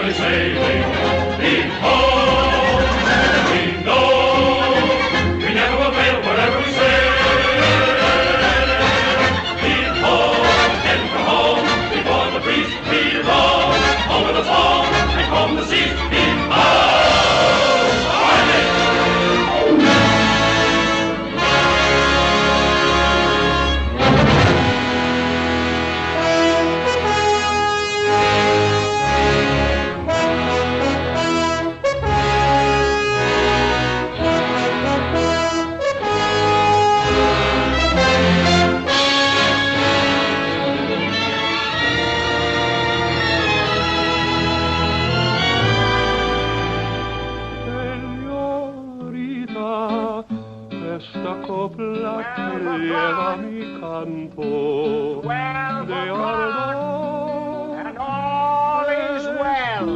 merrily sailing. Leave home, and we know we never will fail wherever we sail. Leave home, heading for home, before the breeze we roam. Over the song and from the seas, leave home. And all is well.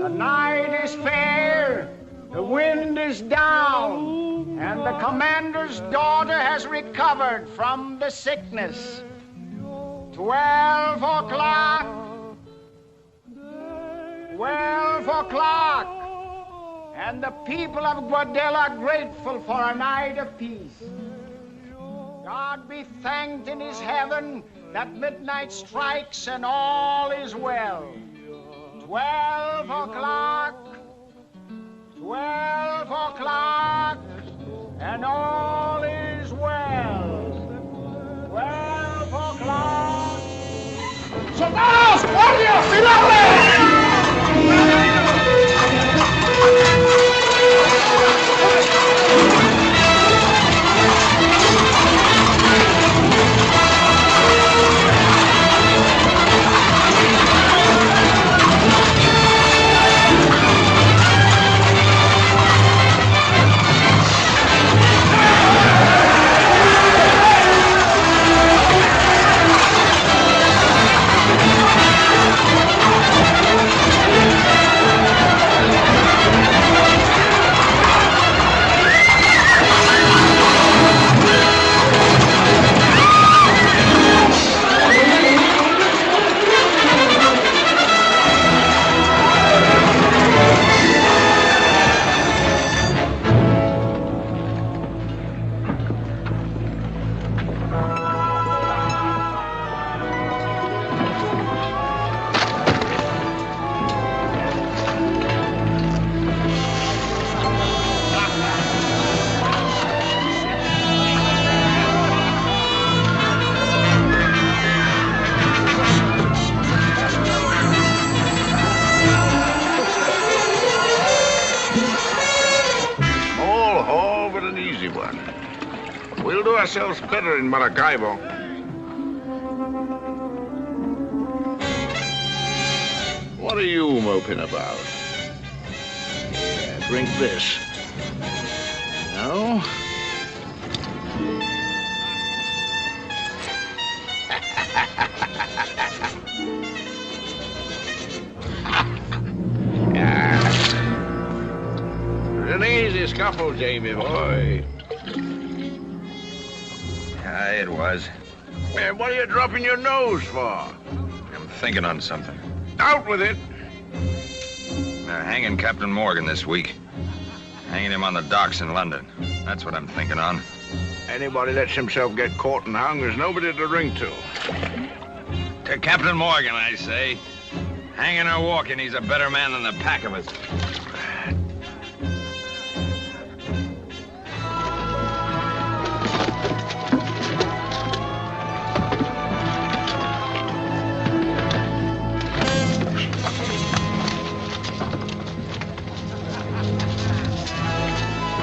The night is fair, the wind is down, and the commander's daughter has recovered from the sickness. 12 o'clock. 12 o'clock. And the people of Guadell are grateful for a night of peace. God be thanked in his heaven that midnight strikes and all is well. 12 o'clock, 12 o'clock, and all is well. 12 o'clock. ¡Soldados! ¡Guardias! ¡Tirarle! Ourselves better in Maracaibo. What are you moping about? Yeah, drink this. No? It's an easy scuffle, Jamie boy. It was. Man, what are you dropping your nose for? I'm thinking on something. Out with it. They're hanging Captain Morgan this week. Hanging him on the docks in London. That's what I'm thinking on. Anybody lets himself get caught and hung, there's nobody to ring to. To Captain Morgan, I say. Hanging or walking, he's a better man than the pack of us.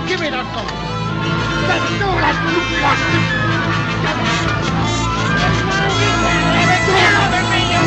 Give me that gun! Let's do that, you bastard! Get over me, you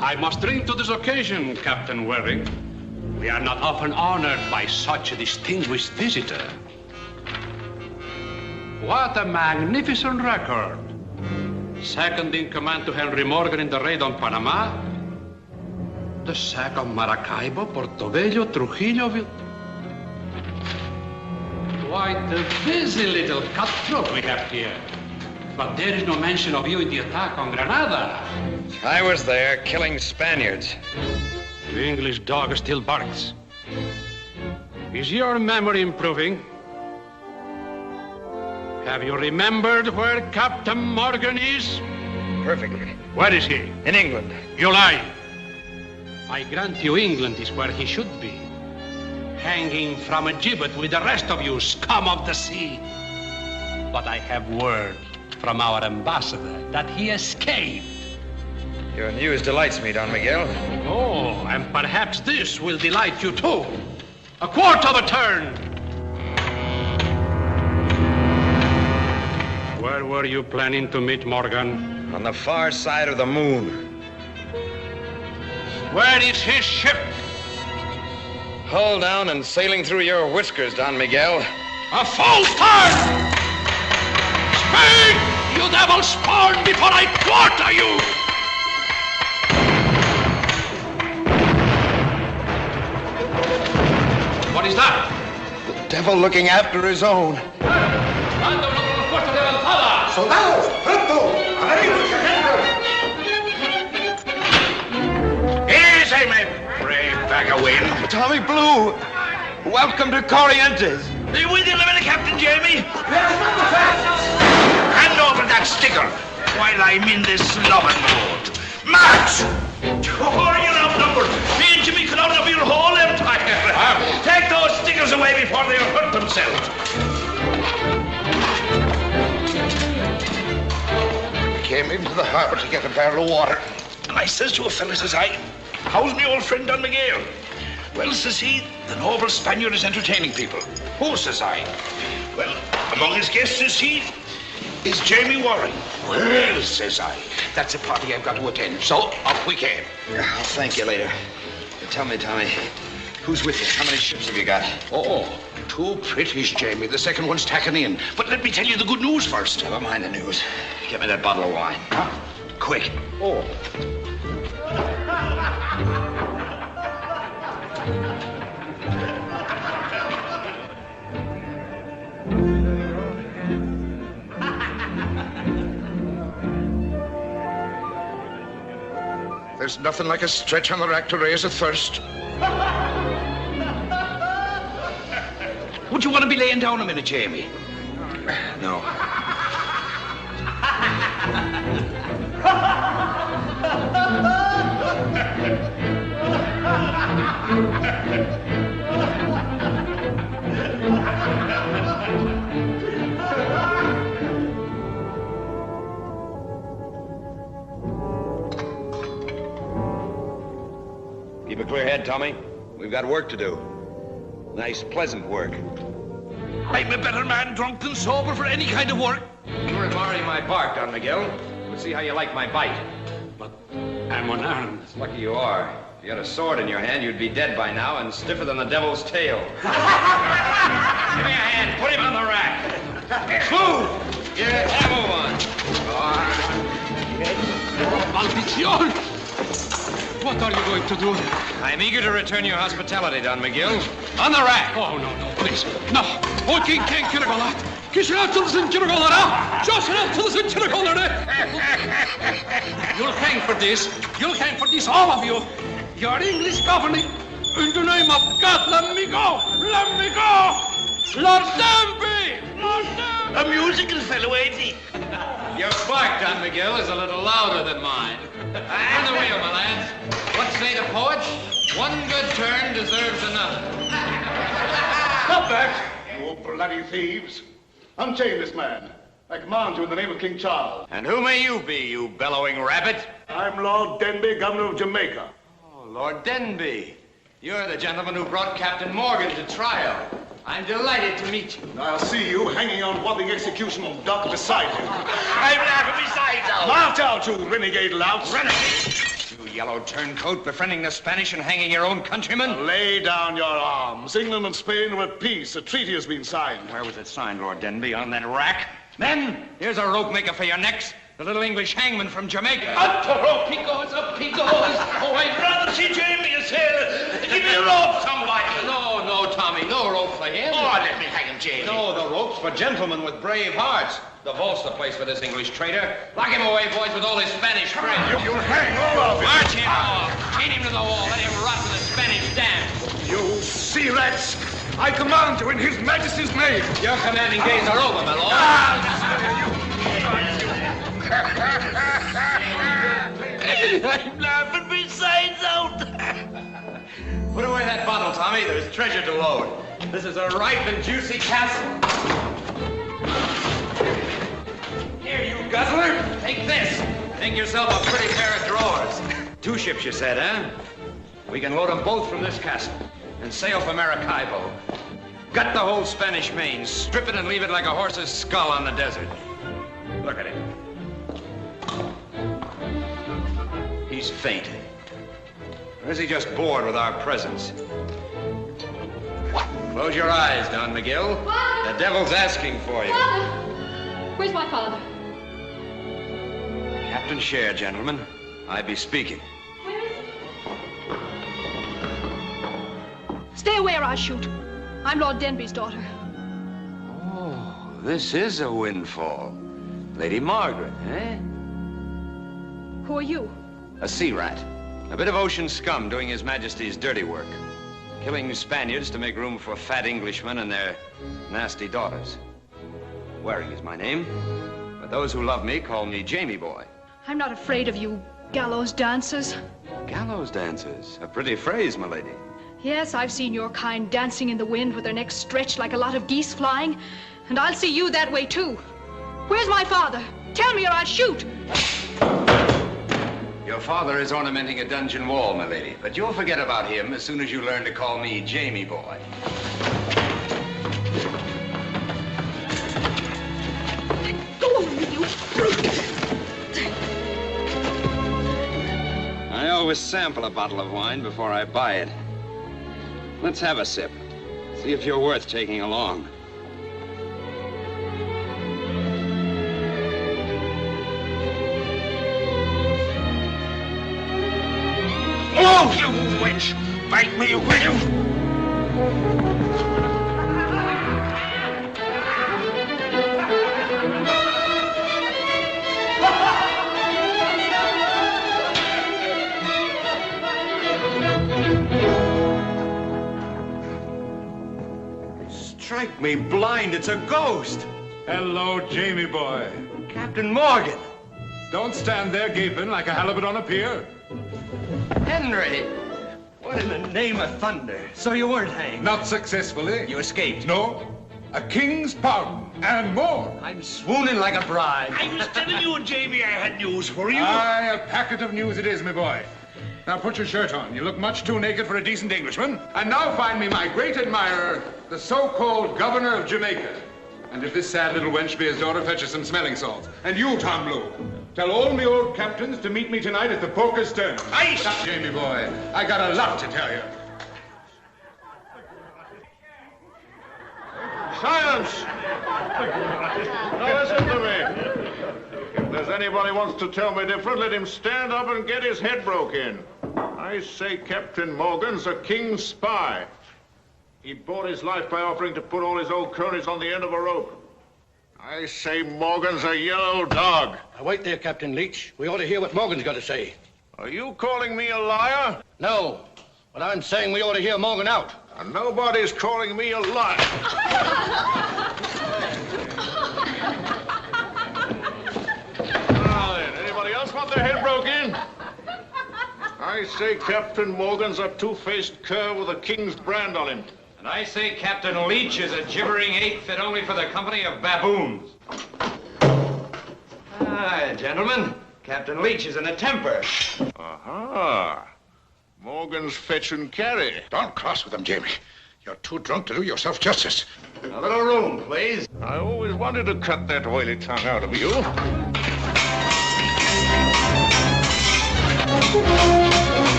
I must drink to this occasion, Captain Waring. We are not often honored by such a distinguished visitor. What a magnificent record. Second in command to Henry Morgan in the raid on Panama. The sack of Maracaibo, Portobello, Trujillo. Quite a busy little cutthroat we have here. But there is no mention of you in the attack on Granada. I was there, killing Spaniards. The English dog still barks. Is your memory improving? Have you remembered where Captain Morgan is? Perfectly. Where is he? In England. You lie. I grant you England is where he should be. Hanging from a gibbet with the rest of you, scum of the sea. But I have word from our ambassador that he escaped. Your news delights me, Don Miguel. Oh, and perhaps this will delight you too. A quarter of a turn. Where were you planning to meet Morgan? On the far side of the moon. Where is his ship? Hull down and sailing through your whiskers, Don Miguel. A false turn! Speak, you devil spawn, before I quarter you! What is that? The devil looking after his own. Soldados, pronto! Easy, my brave bag of wind. Tommy Blue, welcome to Corrientes. Are you with your living, Captain Jamie? Hand over that sticker while I'm in this slobbing boat. March! Oh, you're outnumbered. Me and Jimmy could outnumber your whole empire. Take those stickers away before they hurt themselves. Came into the harbor to get a barrel of water. And I says to a fella, says I, how's my old friend Don Miguel? Well, says he, the noble Spaniard is entertaining people. Who, says I? Well, among his guests, says he, is Jamie Waring. Well, says I, that's a party I've got to attend. So, up we came. I'll thank you later. Tell me, Tommy, who's with you? How many ships have you got? Oh, 2 British, Jamie. The second one's tacking in. But let me tell you the good news first. Never mind the news. Get me that bottle of wine. Huh? Quick. Oh. There's nothing like a stretch on the rack to raise a thirst. Would you want to be laying down a minute, Jamie? No. Keep a clear head, Tommy. We've got work to do. Nice, pleasant work. I'm a better man drunk than sober for any kind of work. You're admiring my bark, Don Miguel. We'll see how you like my bite. But I'm unarmed. It's lucky you are. If you had a sword in your hand, you'd be dead by now and stiffer than the devil's tail. Give me a hand. Put him on the rack. Move! Yeah, move on. Maldición! What are you going to do? I'm eager to return your hospitality, Don Miguel. On the rack! Oh, no, please. No. Oh, king can't kill a lot. You'll hang for this. You'll hang for this, all of you. Your English governor. In the name of God, let me go. Let me go. Lord Danby! Lord Danby! A musical fellow, ain't he? Your bark, Don Miguel, is a little louder than mine. On the wheel, my lads. What say the poets? One good turn deserves another. Stop that, you bloody thieves. Unchain this man. I command you in the name of King Charles. And who may you be, you bellowing rabbit? I'm Lord Denby, governor of Jamaica. Oh, Lord Denby. You're the gentleman who brought Captain Morgan to trial. I'm delighted to meet you. I'll see you hanging on Wapping execution dock beside him. I'm laughing besides out. March out, you renegade louts. Renegade? You yellow turncoat, befriending the Spanish and hanging your own countrymen? Lay down your arms. England and Spain are at peace. A treaty has been signed. Where was it signed, Lord Denby? On that rack? Men, here's a rope maker for your necks. The little English hangman from Jamaica. Up the rope he goes, up he goes. Oh, I'd rather see Jamie a sailor. Give me a rope, somebody. No, Tommy, no rope for him. Oh, let me hang him, Jamie. No, the rope's for gentlemen with brave hearts. The vault's the place for this English traitor. Lock him away, boys, with all his Spanish friends. You'll hang all of him. March him off. Chain him to the wall. Let him rot in the Spanish dance. You sea rats! I command you in His Majesty's name. Your commanding days are over, my lord. I'm laughing my sides out. Put away that bottle, Tommy. There's treasure to load. This is a ripe and juicy castle. Here, you guzzler. Take this. Make yourself a pretty pair of drawers. 2 ships, you said, huh? We can load them both from this castle and sail for Maracaibo. Gut the whole Spanish main, strip it and leave it like a horse's skull on the desert. Look at him. He's fainted. Or is he just bored with our presence? Close your eyes, Don Miguel. Father! The devil's asking for you. Father! Where's my father? Captain Share, gentlemen. I be speaking. Where is he? Stay away or I'll shoot. I'm Lord Denby's daughter. Oh, this is a windfall. Lady Margaret, eh? Who are you? A sea rat. A bit of ocean scum doing His Majesty's dirty work. Killing Spaniards to make room for fat Englishmen and their nasty daughters. Waring is my name. But those who love me call me Jamie Boy. I'm not afraid of you gallows dancers. Gallows dancers. A pretty phrase, my lady. Yes, I've seen your kind dancing in the wind with their necks stretched like a lot of geese flying. And I'll see you that way, too. Where's my father? Tell me or I'll shoot. Your father is ornamenting a dungeon wall, my lady. But you'll forget about him as soon as you learn to call me Jamie Boy. Go, you brute! I always sample a bottle of wine before I buy it. Let's have a sip. See if you're worth taking along. Oh, you wench! Bite me, will you? Strike me blind, it's a ghost! Hello, Jamie boy. Captain Morgan! Don't stand there gaping like a halibut on a pier. Henry! What in the name of thunder? So you weren't hanged? Not successfully. You escaped? No. A king's pardon and more. I'm swooning like a bride. I was telling you, Jamie, I had news for you. Aye, a packet of news it is, my boy. Now put your shirt on. You look much too naked for a decent Englishman. And now find me my great admirer, the so-called governor of Jamaica. And if this sad little wench be his daughter, fetch her some smelling salts. And you, Tom Blue, tell all me old captains to meet me tonight at the Poker's Stern. Aye! Stop, Jamie boy. I got a lot to tell you. Silence! Now listen to me. If there's anybody wants to tell me different, let him stand up and get his head broke in. I say Captain Morgan's a king's spy. He bought his life by offering to put all his old cronies on the end of a rope. I say Morgan's a yellow dog. Now, wait there, Captain Leach. We ought to hear what Morgan's got to say. Are you calling me a liar? No, but I'm saying we ought to hear Morgan out. And nobody's calling me a liar. Now then, anybody else want their head broke in? I say Captain Morgan's a two-faced cur with a king's brand on him. And I say Captain Leach is a gibbering ape fit only for the company of baboons. Ah, gentlemen, Captain Leach is in a temper. Aha. Morgan's fetch and carry. Don't cross with him, Jamie. You're too drunk to do yourself justice. A little room, please. I always wanted to cut that oily tongue out of you.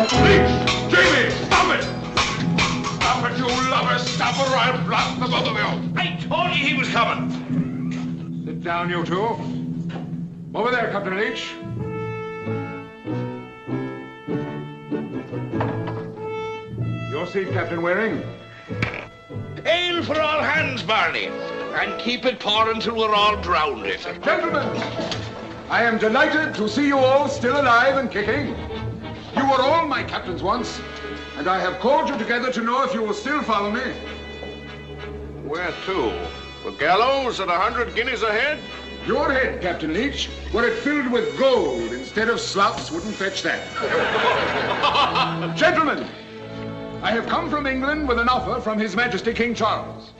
Please, Jamie, stop it! Stop it, you lovers! Stop it or I'll blast the both of you! I told you he was coming. Sit down, you two. Over there, Captain Leach. Your seat, Captain Waring. Ale for all hands, Barney. And keep it pouring till we're all drowned, if it. Gentlemen, I am delighted to see you all still alive and kicking. You were all my captains once, and I have called you together to know if you will still follow me. Where to? The gallows at 100 guineas a head? Your head, Captain Leach, were it filled with gold instead of slops, wouldn't fetch that. Gentlemen, I have come from England with an offer from His Majesty King Charles.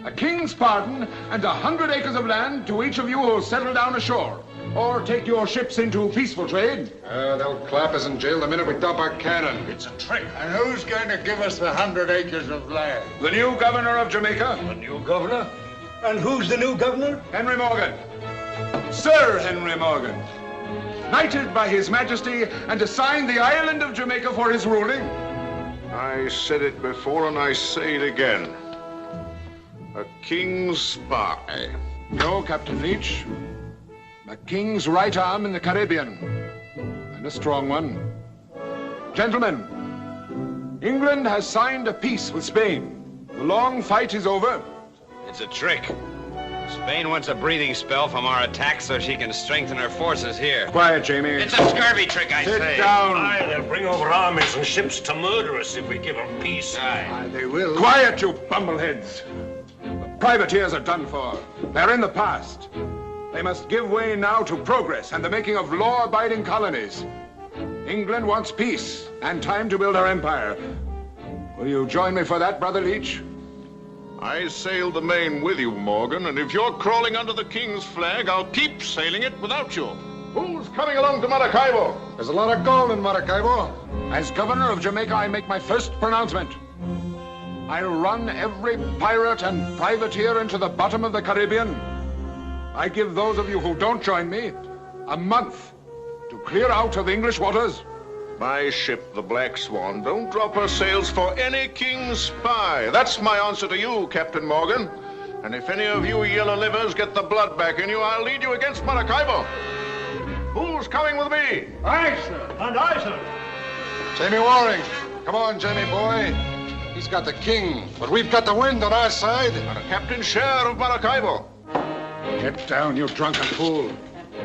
A king's pardon and 100 acres of land to each of you who'll settle down ashore or take your ships into peaceful trade. They'll clap us in jail the minute we dump our cannon. It's a trick. And who's going to give us the 100 acres of land? The new governor of Jamaica. The new governor? And who's the new governor? Henry Morgan. Sir Henry Morgan. Knighted by His Majesty and assigned the island of Jamaica for his ruling. I said it before and I say it again. A king's spy. No, Captain Leach. A king's right arm in the Caribbean. And a strong one. Gentlemen, England has signed a peace with Spain. The long fight is over. It's a trick. Spain wants a breathing spell from our attack so she can strengthen her forces here. Quiet, Jamie. It's a scurvy trick, I say. Sit down. Aye, they'll bring over armies and ships to murder us if we give them peace. Aye. They will. Quiet, you bumbleheads. The privateers are done for. They're in the past. They must give way now to progress and the making of law-abiding colonies. England wants peace and time to build her empire. Will you join me for that, Brother Leach? I sailed the Main with you, Morgan, and if you're crawling under the king's flag, I'll keep sailing it without you. Who's coming along to Maracaibo? There's a lot of gold in Maracaibo. As governor of Jamaica, I make my first pronouncement. I'll run every pirate and privateer into the bottom of the Caribbean. I give those of you who don't join me a month to clear out of English waters. My ship, the Black Swan, don't drop her sails for any king's spy. That's my answer to you, Captain Morgan. And if any of you yellow livers get the blood back in you, I'll lead you against Maracaibo. Who's coming with me? Aye, sir. And I, sir. Jamie Waring. Come on, Jamie boy. He's got the king, but we've got the wind on our side. And a captain's share of Maracaibo. Get down, you drunken fool.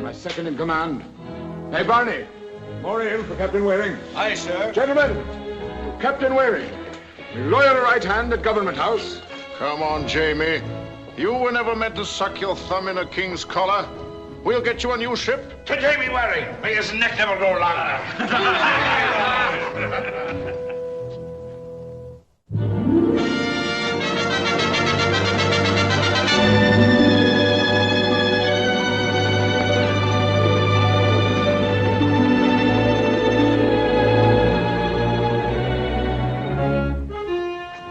My second in command. Hey, Barney. Maureen for Captain Waring. Aye, sir. Gentlemen, Captain Waring, your loyal right hand at Government House. Come on, Jamie. You were never meant to suck your thumb in a king's collar. We'll get you a new ship. To Jamie Waring. May his neck never grow longer.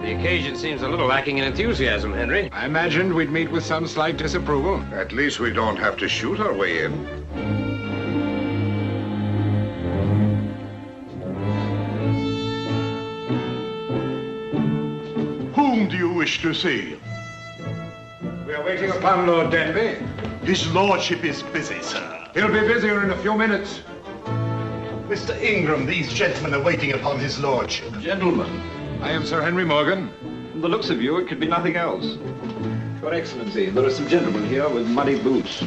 The occasion seems a little lacking in enthusiasm, Henry. I imagined we'd meet with some slight disapproval. At least we don't have to shoot our way in. Whom do you wish to see? We are waiting upon Lord Denby. His lordship is busy, sir. He'll be busier in a few minutes. Mr. Ingram, these gentlemen are waiting upon his lordship. Gentlemen, I am Sir Henry Morgan. from the looks of you, it could be nothing else. Your Excellency, there are some gentlemen here with muddy boots.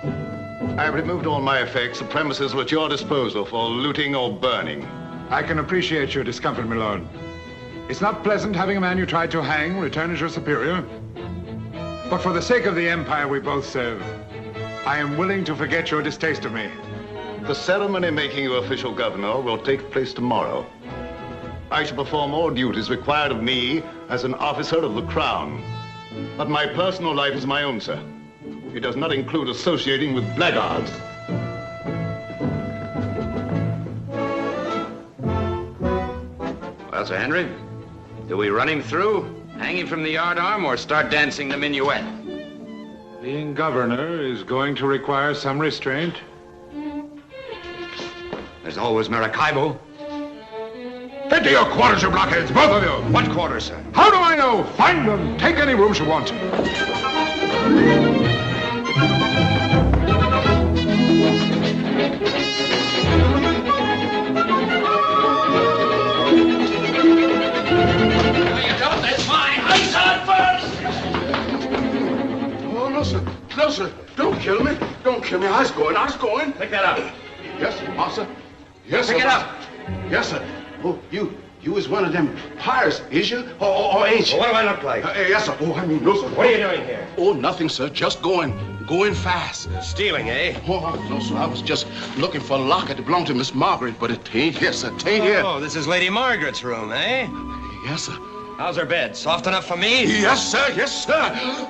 I have removed all my effects. The premises were at your disposal for looting or burning. I can appreciate your discomfort, my lord. It's not pleasant having a man you tried to hang return as your superior. But for the sake of the empire we both serve, I am willing to forget your distaste of me. The ceremony making you official governor will take place tomorrow. I shall perform all duties required of me as an officer of the crown. But my personal life is my own, sir. It does not include associating with blackguards. Well, Sir Henry, do we run him through, hang him from the yardarm, or start dancing the minuet? Being governor is going to require some restraint. There's always Maracaibo. Into your quarters, you blockheads, both of you! What quarters, sir? How do I know? Find them. Take any rooms you want. No, sir. Don't kill me. Don't kill me. I was going. Pick that up. Yes, master. Yes, sir. Pick it up. Yes, sir. Oh, you is one of them pirates, is you? Or ain't you? Well, what do I look like? Yes, sir. Oh, I mean, no, sir. What are you doing here? Oh, nothing, sir. Just going fast. Stealing, eh? Oh, no, sir. I was just looking for a locket that belonged to Miss Margaret, but it ain't here, sir. It ain't here. Oh, this is Lady Margaret's room, eh? Yes, sir. How's her bed? Soft enough for me? Yes, sir. Yes, sir.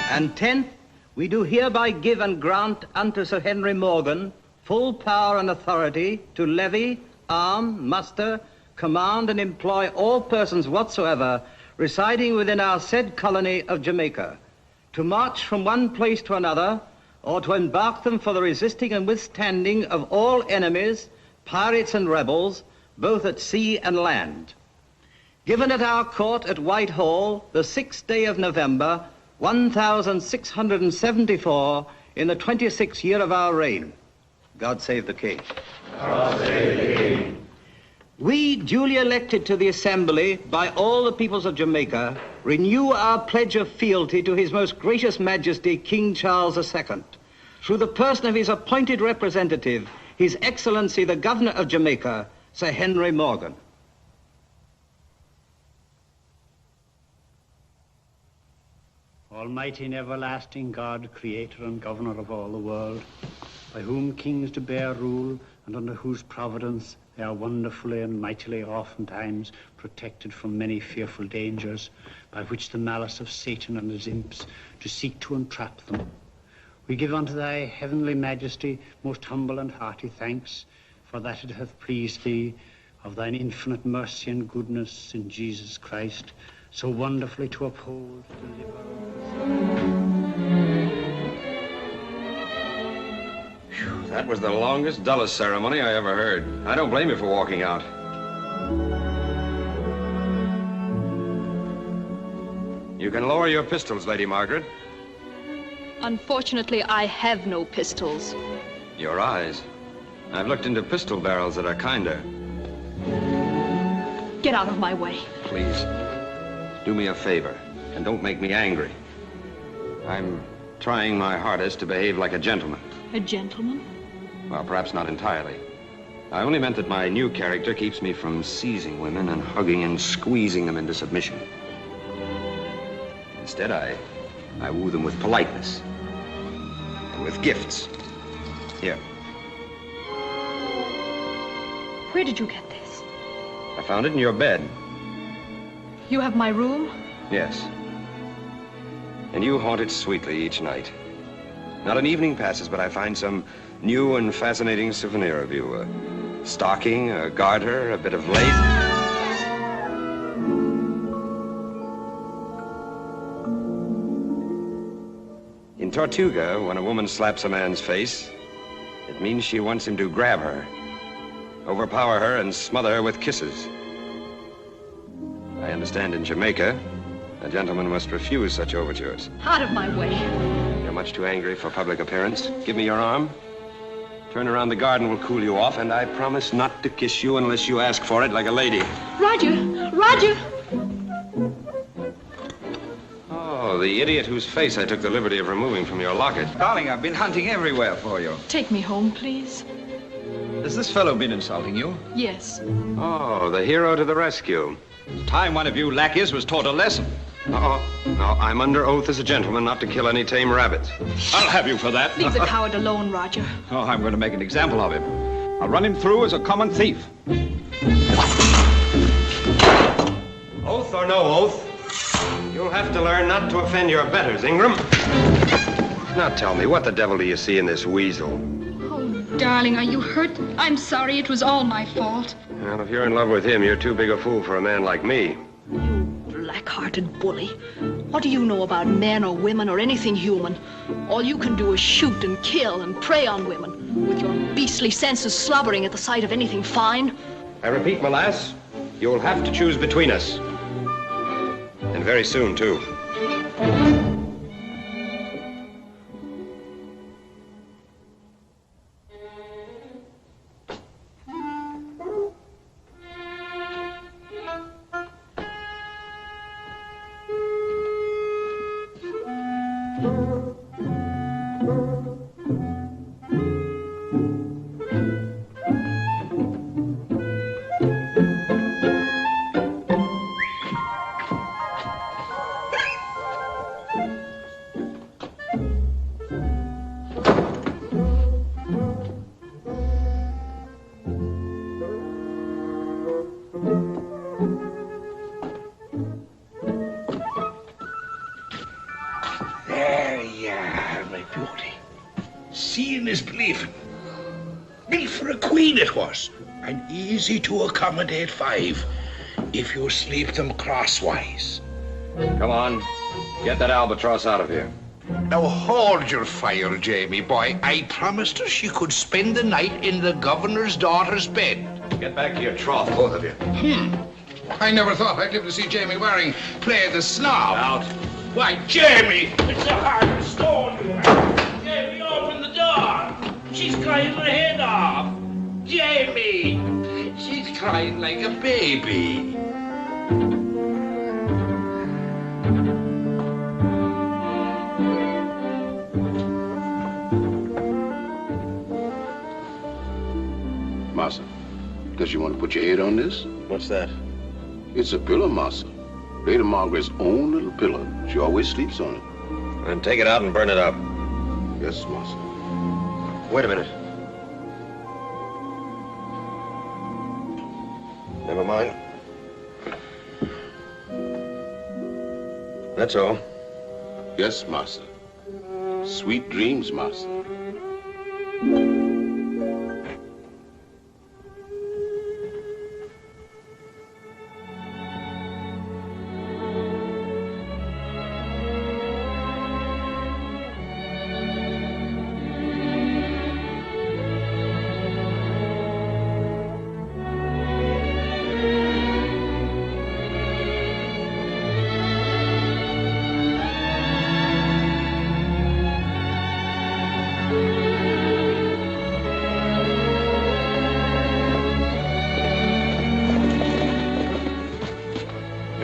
And 10th, we do hereby give and grant unto Sir Henry Morgan full power and authority to levy, arm, muster, command, and employ all persons whatsoever residing within our said colony of Jamaica, to march from one place to another, or to embark them for the resisting and withstanding of all enemies, pirates and rebels, both at sea and land. Given at our court at Whitehall, the 6th day of November, 1674, in the 26th year of our reign. God save the King. God save the King. We, duly elected to the Assembly by all the peoples of Jamaica, renew our pledge of fealty to His Most Gracious Majesty, King Charles II, through the person of his appointed representative, His Excellency the Governor of Jamaica, Sir Henry Morgan. Almighty and everlasting God, creator and governor of all the world, by whom kings do bear rule, and under whose providence they are wonderfully and mightily oftentimes protected from many fearful dangers, by which the malice of Satan and his imps do seek to entrap them. We give unto thy heavenly majesty most humble and hearty thanks, for that it hath pleased thee, of thine infinite mercy and goodness in Jesus Christ, so wonderfully to uphold, deliver. That was the longest, dullest ceremony I ever heard. I don't blame you for walking out. You can lower your pistols, Lady Margaret. Unfortunately, I have no pistols. Your eyes. I've looked into pistol barrels that are kinder. Get out of my way. Please, do me a favor, and don't make me angry. I'm trying my hardest to behave like a gentleman. A gentleman? Well, perhaps not entirely. I only meant that my new character keeps me from seizing women and hugging and squeezing them into submission. Instead, I woo them with politeness and with gifts. Here. Where did you get this? I found it in your bed. You have my room? Yes. And you haunt it sweetly each night. Not an evening passes, but I find some new and fascinating souvenir of you. A stocking, a garter, a bit of lace. In Tortuga, when a woman slaps a man's face, it means she wants him to grab her, overpower her, and smother her with kisses. I understand in Jamaica, a gentleman must refuse such overtures. Out of my way. You're much too angry for public appearance. Give me your arm. Turn around the garden will cool you off, and I promise not to kiss you unless you ask for it like a lady. Roger! Roger! Oh, Oh, the idiot whose face I took the liberty of removing from your locket. Darling, I've been hunting everywhere for you. Take me home, please. Has this fellow been insulting you? Yes. Oh, the hero to the rescue. Time one of you lackeys was taught a lesson. No, I'm under oath as a gentleman not to kill any tame rabbits. I'll have you for that. Leave the coward alone, Roger. Oh, I'm going to make an example of him. I'll run him through as a common thief. Oath or no oath, you'll have to learn not to offend your betters, Ingram. Now tell me, what the devil do you see in this weasel? Darling, are you hurt? I'm sorry. It was all my fault. Well, if you're in love with him, you're too big a fool for a man like me. Black-hearted bully. What do you know about men or women or anything human? All you can do is shoot and kill and prey on women, with your beastly senses slobbering at the sight of anything fine. I repeat, my lass, you'll have to choose between us. And very soon, too. Seeing is believing. Built for a queen it was, and easy to accommodate 5 if you sleep them crosswise. Come on, get that albatross out of here. Now hold your fire, Jamie boy. I promised her she could spend the night in the governor's daughter's bed. Get back to your trough, both of you. I never thought I'd live to see Jamie Waring play the snob. Out. Why, Jamie! It's a hard stone, you are. Jamie, open the door. She's crying her head off. Jamie! She's crying like a baby. Massa, does you want to put your head on this? What's that? It's a pillow, Massa. Lady Margaret's own little pillow. She always sleeps on it. Then take it out and burn it up. Yes, Massa. Wait a minute. Never mind. That's all. Yes, Massa. Sweet dreams, Massa.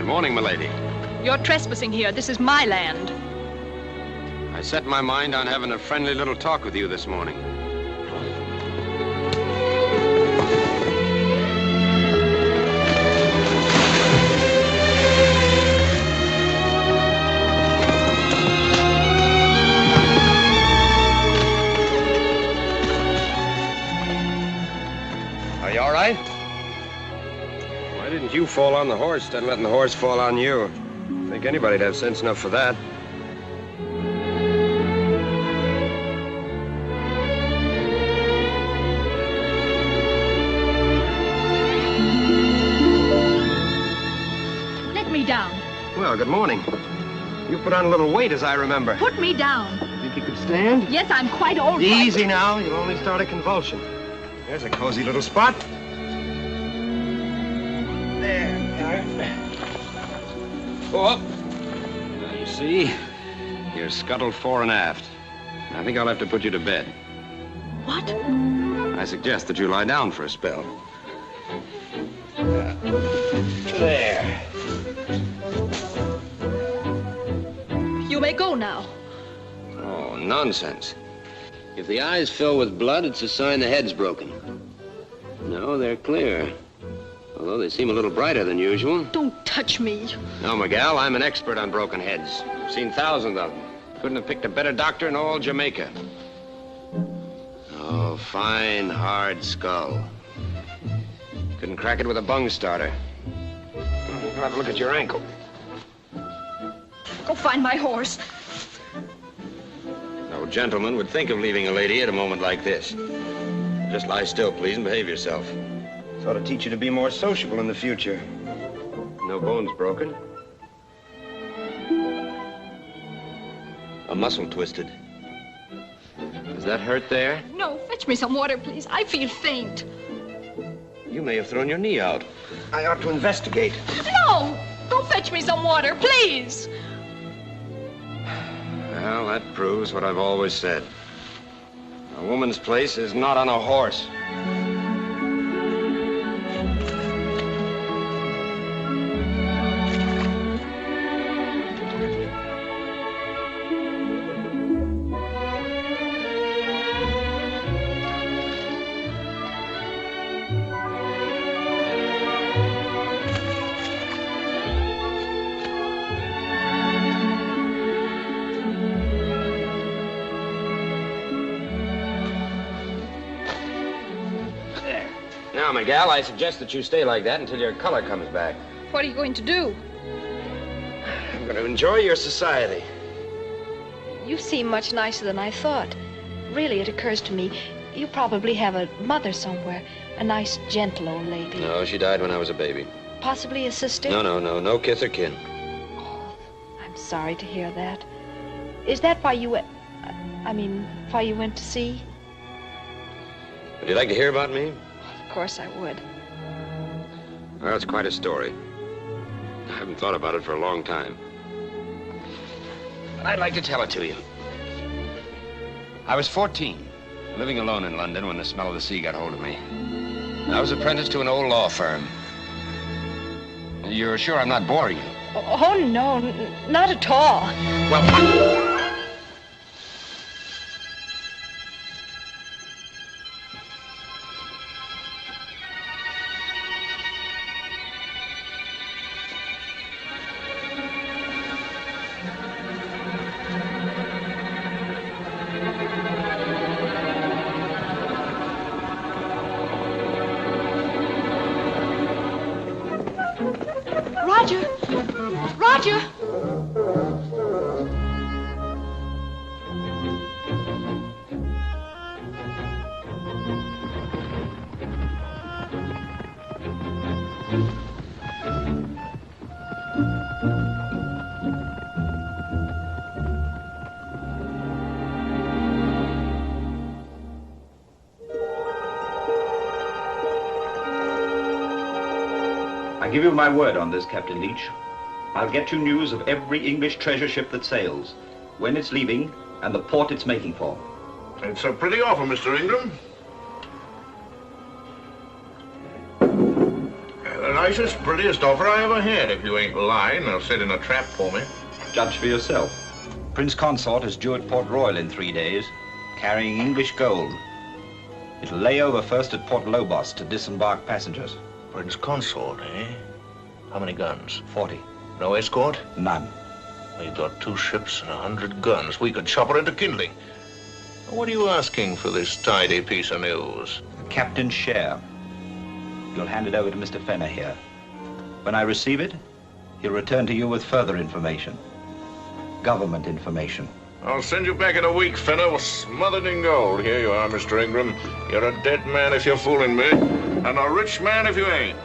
Morning, milady. You're trespassing here. This is my land. I set my mind on having a friendly little talk with you this morning. Are you all right? Why didn't you fall on the horse instead of letting the horse fall on you? I think anybody'd have sense enough for that. Let me down. Well, good morning. You put on a little weight, as I remember. Put me down. Think you could stand? Yes, I'm quite all right. Easy now. You'll only start a convulsion. There's a cozy little spot. Go up. Now, you see, you're scuttled fore and aft. I think I'll have to put you to bed. What? I suggest that you lie down for a spell. There. go now. Oh, nonsense. If the eyes fill with blood, it's a sign the head's broken. No, they're clear. Although they seem a little brighter than usual. Don't touch me. No, Miguel, I'm an expert on broken heads. I've seen thousands of them. Couldn't have picked a better doctor in all Jamaica. Oh, fine, hard skull. Couldn't crack it with a bung starter. Go have a look at your ankle. Go find my horse. No gentleman would think of leaving a lady at a moment like this. Just lie still, please, and behave yourself. Ought to teach you to be more sociable in the future. No bones broken. A muscle twisted. Does that hurt there? No, fetch me some water, please. I feel faint. You may have thrown your knee out. I ought to investigate. No! Go fetch me some water, please. Well, that proves what I've always said. A woman's place is not on a horse. Now, Miguel, I suggest that you stay like that until your color comes back. What are you going to do? I'm going to enjoy your society. You seem much nicer than I thought. Really, it occurs to me, you probably have a mother somewhere. A nice, gentle old lady. No, she died when I was a baby. Possibly a sister? No kith or kin. I'm sorry to hear that. Is that why you went... why you went to sea? Would you like to hear about me? Of course I would. Well, it's quite a story. I haven't thought about it for a long time. But I'd like to tell it to you. I was 14, living alone in London when the smell of the sea got hold of me. I was apprenticed to an old law firm. You're sure I'm not boring you? Oh, no, not at all. Well, Roger! I give you my word on this, Captain Leach. I'll get you news of every English treasure ship that sails, when it's leaving, and the port it's making for. It's a pretty offer, Mr. Ingram. The nicest, prettiest offer I ever had, if you ain't lying or setting a trap for me. Judge for yourself. Prince Consort is due at Port Royal in 3 days, carrying English gold. It'll lay over first at Port Lobos to disembark passengers. Prince Consort, eh? How many guns? 40. No escort? None. We've got 2 ships and 100 guns. We could chop her into kindling. What are you asking for this tidy piece of news? Captain's share. You'll hand it over to Mr. Fenner here. When I receive it, he'll return to you with further information. Government information. I'll send you back in a week, Fenner, smothered in gold. Here you are, Mr. Ingram. You're a dead man if you're fooling me, and a rich man if you ain't.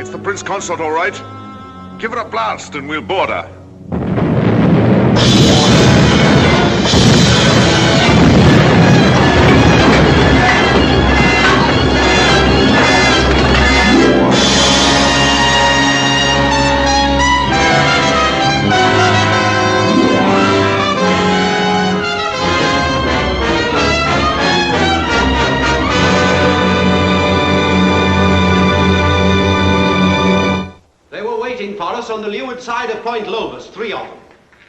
It's the Prince Consort, all right. Give her a blast and we'll board her. side of Point Lobos, 3 of them.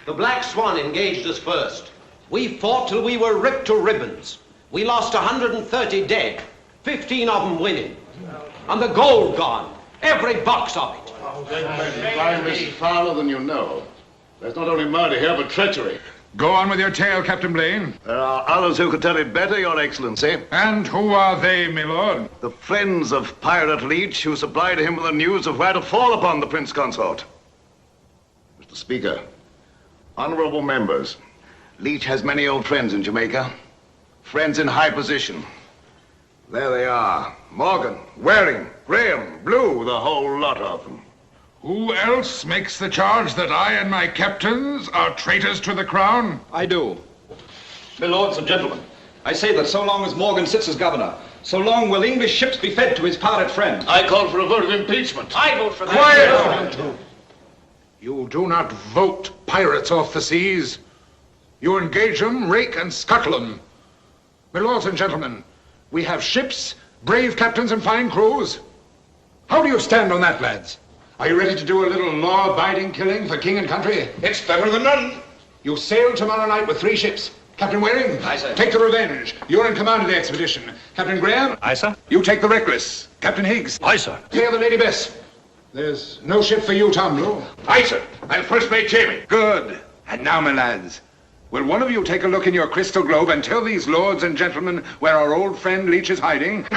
The Black Swan engaged us first. We fought till we were ripped to ribbons. We lost 130 dead, 15 of them winning. And the gold gone, every box of it. Crime is fouler than you know. There's not only murder here, but treachery. Go on with your tale, Captain Blaine. There are others who could tell it better, Your Excellency. And who are they, my lord? The friends of Pirate Leech who supplied him with the news of where to fall upon the Prince Consort. Mr. Speaker, honorable members, Leech has many old friends in Jamaica. Friends in high position. There they are. Morgan, Waring, Graham, Blue, the whole lot of them. Who else makes the charge that I and my captains are traitors to the crown? I do. My lords and gentlemen, I say that so long as Morgan sits as governor, so long will English ships be fed to his pirate friend. I call for a vote of impeachment. I vote for that. Quiet! You do not vote pirates off the seas. You engage them, rake and scuttle them. My lords and gentlemen, we have ships, brave captains and fine crews. How do you stand on that, lads? Are you ready to do a little law-abiding killing for king and country? It's better than none. You sail tomorrow night with 3 ships. Captain Waring, Aye, sir. Take the Revenge. You're in command of the expedition. Captain Graham? Aye, sir. You take the Reckless. Captain Higgs? Aye, sir. Clear the Lady Bess. There's no ship for you, Tom Blue. Aye, sir. I'm first mate Jamie. Good. And now, my lads, will one of you take a look in your crystal globe and tell these lords and gentlemen where our old friend Leech is hiding?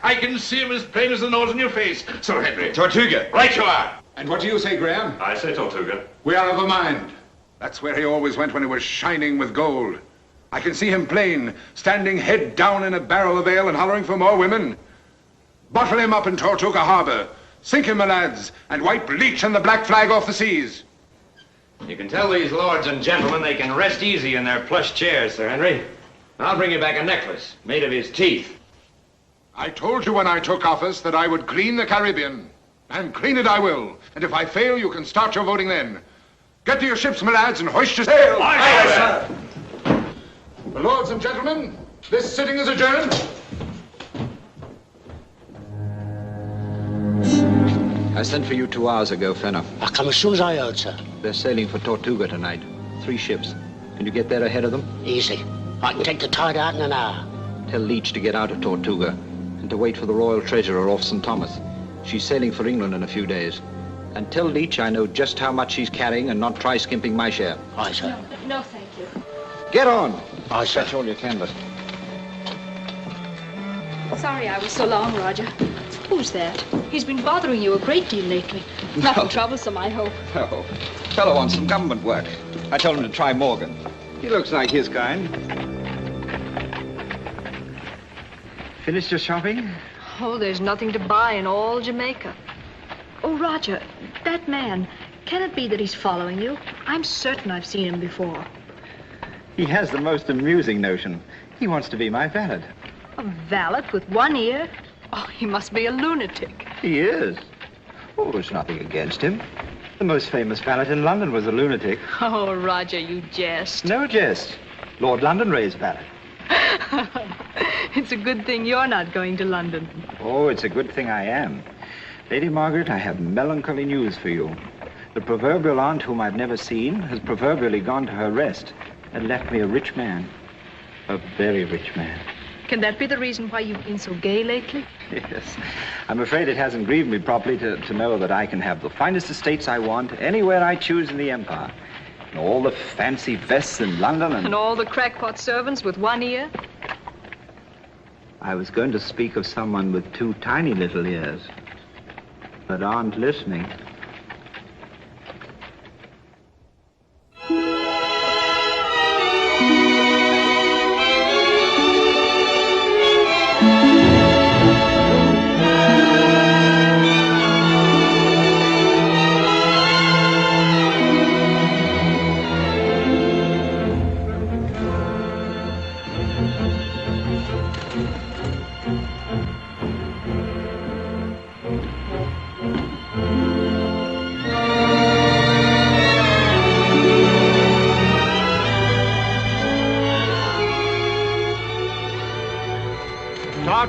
I can see him as plain as the nose on your face, Sir Henry. Tortuga. Right you are. And what do you say, Graham? I say Tortuga. We are of a mind. That's where he always went when he was shining with gold. I can see him plain, standing head down in a barrel of ale and hollering for more women. Bottle him up in Tortuga Harbor. Sink him, my lads, and wipe Leech and the Black Flag off the seas. You can tell these lords and gentlemen they can rest easy in their plush chairs, Sir Henry. I'll bring you back a necklace made of his teeth. I told you when I took office that I would clean the Caribbean. And clean it I will. And if I fail, you can start your voting then. Get to your ships, my lads, and hoist your sail. Aye, sir. My lords and gentlemen, this sitting is adjourned. I sent for you 2 hours ago, Fenner. I come as soon as I heard, sir. They're sailing for Tortuga tonight. 3 ships. Can you get there ahead of them? Easy. I can take the tide out in an hour. Tell Leech to get out of Tortuga and to wait for the Royal Treasurer off St. Thomas. She's sailing for England in a few days. And tell Leech I know just how much she's carrying and not try skimping my share. Aye, sir. No, thank you. Get on. Aye, sir. Fetch all your canvas. Sorry I was so long, Roger. Who's that? He's been bothering you a great deal lately. Nothing troublesome, I hope. Oh, fellow wants some government work. I told him to try Morgan. He looks like his kind. Finished your shopping? Oh, there's nothing to buy in all Jamaica. Oh, Roger, that man, can it be that he's following you? I'm certain I've seen him before. He has the most amusing notion. He wants to be my valet. A valet with 1 ear? Oh, he must be a lunatic. He is. Oh, there's nothing against him. The most famous valet in London was a lunatic. Oh, Roger, you jest. No jest. Lord Londonderry's valet. It's a good thing you're not going to London. Oh, it's a good thing I am. Lady Margaret, I have melancholy news for you. The proverbial aunt whom I've never seen has proverbially gone to her rest and left me a rich man. A very rich man. Can that be the reason why you've been so gay lately? Yes. I'm afraid it hasn't grieved me properly to know that I can have the finest estates I want anywhere I choose in the empire. And all the fancy vests in London And all the crackpot servants with 1 ear? I was going to speak of someone with 2 tiny little ears, but aren't listening.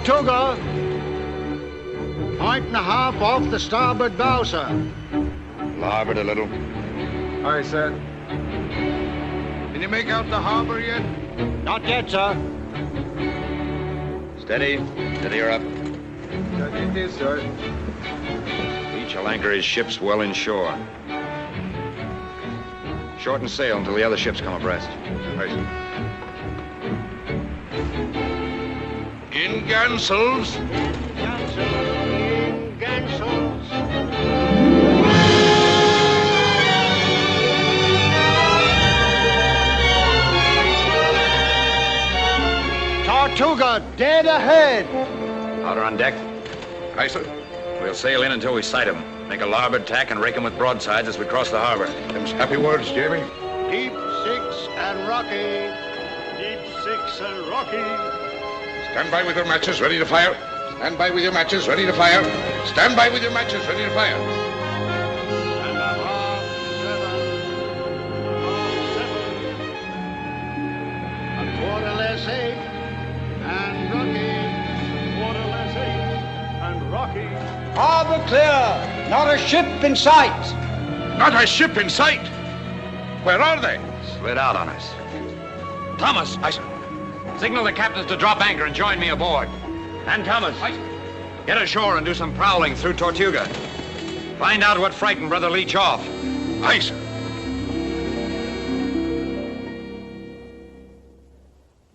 Tortuga, 1.5 off the starboard bow, sir. Larboard a little. Aye, sir. Can you make out the harbor yet? Not yet, sir. Steady. Steady her up. It is, sir. Each will anchor his ships well inshore. Shorten sail until the other ships come abreast. Right. In gansels. In gansels. Tortuga, dead ahead. Powder on deck. Aye, sir. We'll sail in until we sight them. Make a larboard tack and rake them with broadsides as we cross the harbor. Them's happy words, Jamie. Deep six and rocky. Deep six and rocky. Stand by with your matches, ready to fire. Stand by with your matches, ready to fire. Stand by with your matches, ready to fire. And a half seven. A quarter less 8 and rocky. Quarter less 8 and rocky. Harbor clear. Not a ship in sight. Not a ship in sight. Where are they? Slid out on us. Thomas. Aye, sir. Signal the captains to drop anchor and join me aboard. And Thomas, get ashore and do some prowling through Tortuga. Find out what frightened Brother Leach off. Aye, sir.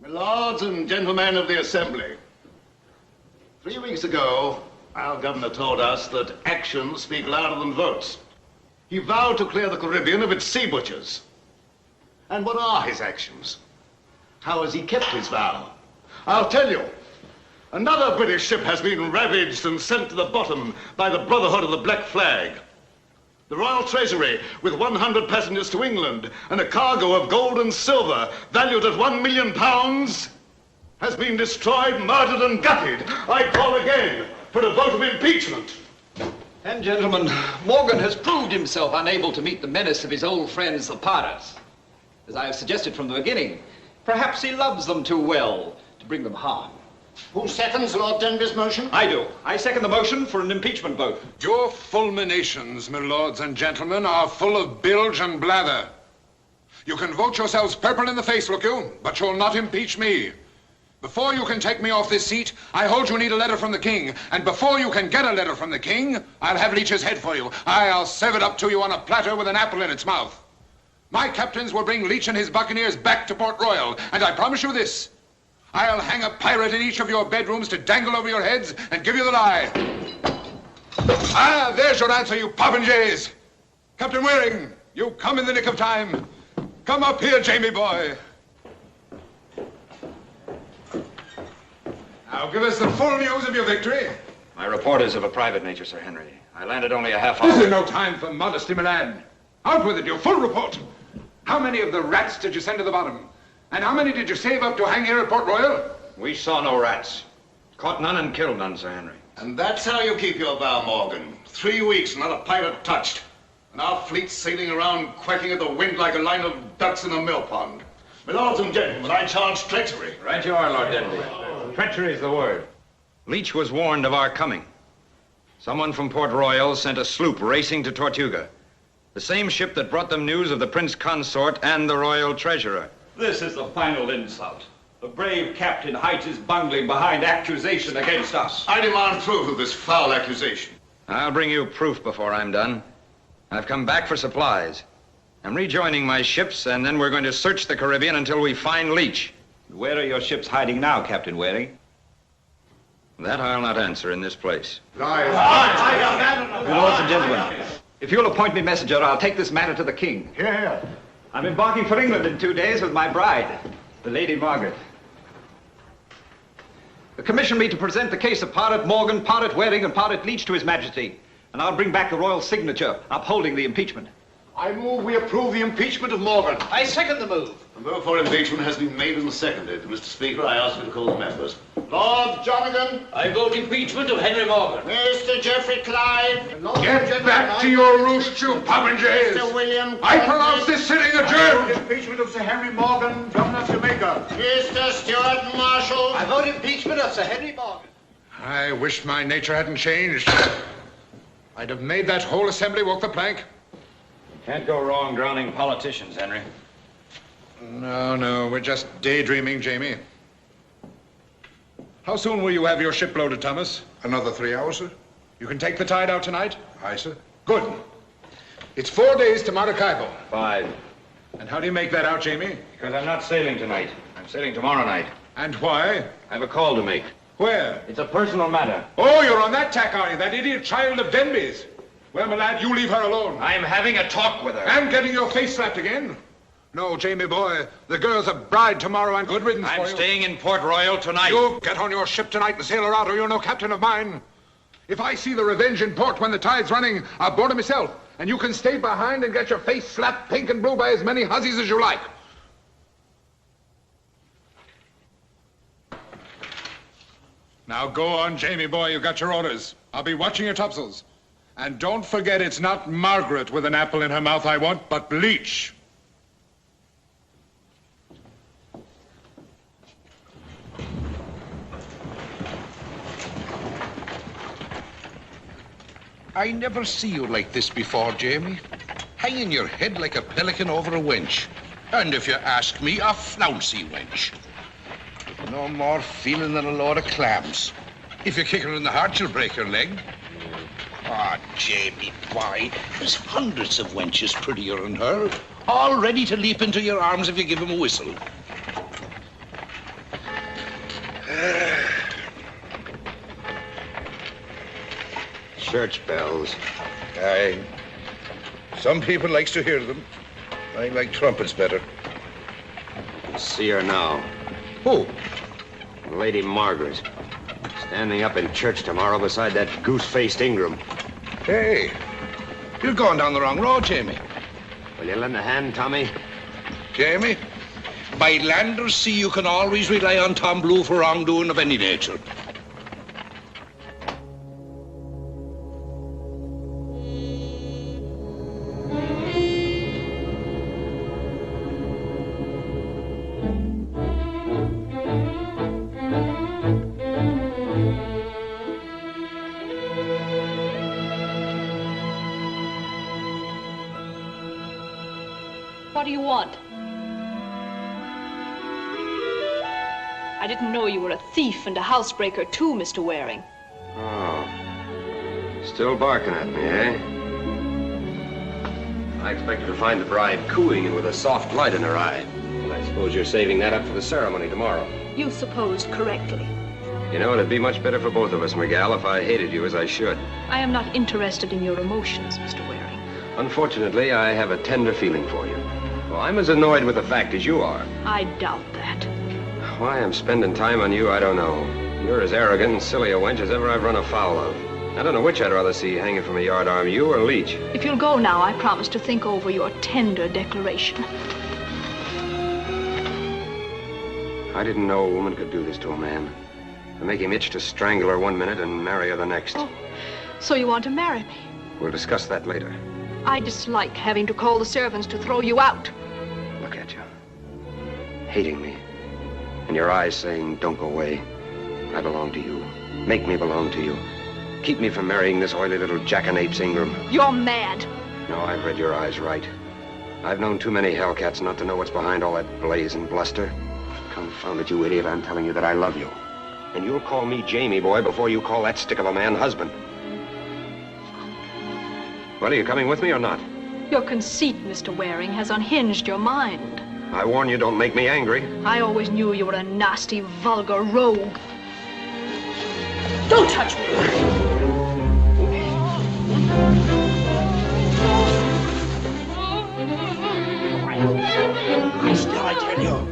My lords and gentlemen of the Assembly, 3 weeks ago, our governor told us that actions speak louder than votes. He vowed to clear the Caribbean of its sea butchers. And what are his actions? How has he kept his vow? I'll tell you. Another British ship has been ravaged and sent to the bottom by the Brotherhood of the Black Flag. The Royal Treasury, with 100 passengers to England and a cargo of gold and silver valued at £1 million, has been destroyed, murdered, and gutted. I call again for a vote of impeachment. And, gentlemen, Morgan has proved himself unable to meet the menace of his old friends, the pirates. As I have suggested from the beginning, perhaps he loves them too well to bring them harm. Who seconds Lord Denby's motion? I do. I second the motion for an impeachment vote. Your fulminations, my lords and gentlemen, are full of bilge and blather. You can vote yourselves purple in the face, look you, but you'll not impeach me. Before you can take me off this seat, I hold you need a letter from the king. And before you can get a letter from the king, I'll have Leach's head for you. I'll serve it up to you on a platter with an apple in its mouth. My captains will bring Leach and his buccaneers back to Port Royal, and I promise you this. I'll hang a pirate in each of your bedrooms to dangle over your heads and give you the lie. Ah, there's your answer, you popinjays. Captain Waring, you come in the nick of time. Come up here, Jamie boy. Now give us the full news of your victory. My report is of a private nature, Sir Henry. I landed only a half hour. This is no time for modesty, my lad. Out with it, your full report. How many of the rats did you send to the bottom? And how many did you save up to hang here at Port Royal? We saw no rats. Caught none and killed none, Sir Henry. And that's how you keep your vow, Morgan. 3 weeks, not a pirate touched. And our fleet sailing around quacking at the wind like a line of ducks in a mill pond. My lords and gentlemen, I charge treachery. Right you are, Lord Denby. Treachery is the word. Leach was warned of our coming. Someone from Port Royal sent a sloop racing to Tortuga. The same ship that brought them news of the Prince Consort and the Royal Treasurer. This is the final insult. The brave captain hides his bungling behind accusation against us. I demand proof of this foul accusation. I'll bring you proof before I'm done. I've come back for supplies. I'm rejoining my ships, and then we're going to search the Caribbean until we find Leach. Where are your ships hiding now, Captain Waring? That I'll not answer in this place. Lords and gentlemen, if you'll appoint me messenger, I'll take this matter to the king. Here, here. I'm embarking for England in 2 days with my bride, the Lady Margaret. Commission me to present the case of Pirate Morgan, Pirate Waring, and Pirate Leach to His Majesty, and I'll bring back the royal signature upholding the impeachment. I move we approve the impeachment of Morgan. I second the move. A vote for impeachment has been made and seconded. Mr. Speaker, I ask you to call the members. Lord Jonathan. I vote impeachment of Henry Morgan. Mr. Geoffrey Clive. Get back to your roost, you popinjays. Mr. William. I pronounce this sitting adjourned. Impeachment of Sir Henry Morgan, Governor of Jamaica. Mr. Stuart Marshall. I vote impeachment of Sir Henry Morgan. I wish my nature hadn't changed. I'd have made that whole assembly walk the plank. Can't go wrong drowning politicians, Henry. No, we're just daydreaming, Jamie. How soon will you have your ship loaded, Thomas? Another 3 hours, sir. You can take the tide out tonight? Aye, sir. Good. It's 4 days to Maracaibo. 5. And how do you make that out, Jamie? Because I'm not sailing tonight. I'm sailing tomorrow night. And why? I have a call to make. Where? It's a personal matter. Oh, you're on that tack, are you? That idiot child of Denby's. Well, my lad, you leave her alone. I'm having a talk with her. And getting your face slapped again? No, Jamie boy, the girl's a bride tomorrow and good riddance for you. I'm staying in Port Royal tonight. You get on your ship tonight and sail her out or you're no captain of mine. If I see the Revenge in port when the tide's running, I'll board her myself. And you can stay behind and get your face slapped pink and blue by as many hussies as you like. Now go on, Jamie boy, you got your orders. I'll be watching your topsails. And don't forget it's not Margaret with an apple in her mouth I want, but bleach. I never see you like this before, Jamie. Hanging your head like a pelican over a wench. And if you ask me, a flouncy wench. No more feeling than a load of clams. If you kick her in the heart, she'll break her leg. Ah, Jamie, boy, there's hundreds of wenches prettier than her, all ready to leap into your arms if you give them a whistle. Church bells. Aye. Some people likes to hear them. I like trumpets better. See her now. Who? Lady Margaret. Standing up in church tomorrow beside that goose-faced Ingram. Hey, you're going down the wrong road, Jamie. Will you lend a hand, Tommy? Jamie, by land or sea, you can always rely on Tom Blue for wrongdoing of any nature. What do you want? I didn't know you were a thief and a housebreaker too, Mr. Waring. Oh. Still barking at me, eh? I expected to find the bride cooing and with a soft light in her eye. Well, I suppose you're saving that up for the ceremony tomorrow. You supposed correctly. You know, it'd be much better for both of us, Miguel, if I hated you as I should. I am not interested in your emotions, Mr. Waring. Unfortunately, I have a tender feeling for you. Well, I'm as annoyed with the fact as you are. I doubt that. Why I'm spending time on you, I don't know. You're as arrogant and silly a wench as ever I've run afoul of. I don't know which I'd rather see hanging from a yardarm, you or Leach. If you'll go now, I promise to think over your tender declaration. I didn't know a woman could do this to a man. To make him itch to strangle her one minute and marry her the next. Oh, so you want to marry me? We'll discuss that later. I dislike having to call the servants to throw you out. Look at you. Hating me. And your eyes saying, don't go away. I belong to you. Make me belong to you. Keep me from marrying this oily little jackanapes Ingram. You're mad. No, I've read your eyes right. I've known too many hellcats not to know what's behind all that blaze and bluster. Confound it, you idiot, I'm telling you that I love you. And you'll call me Jamie boy before you call that stick of a man husband. Well, are you coming with me or not? Your conceit, Mr. Waring, has unhinged your mind. I warn you, don't make me angry. I always knew you were a nasty, vulgar rogue. Don't touch me! Lie still, I tell you.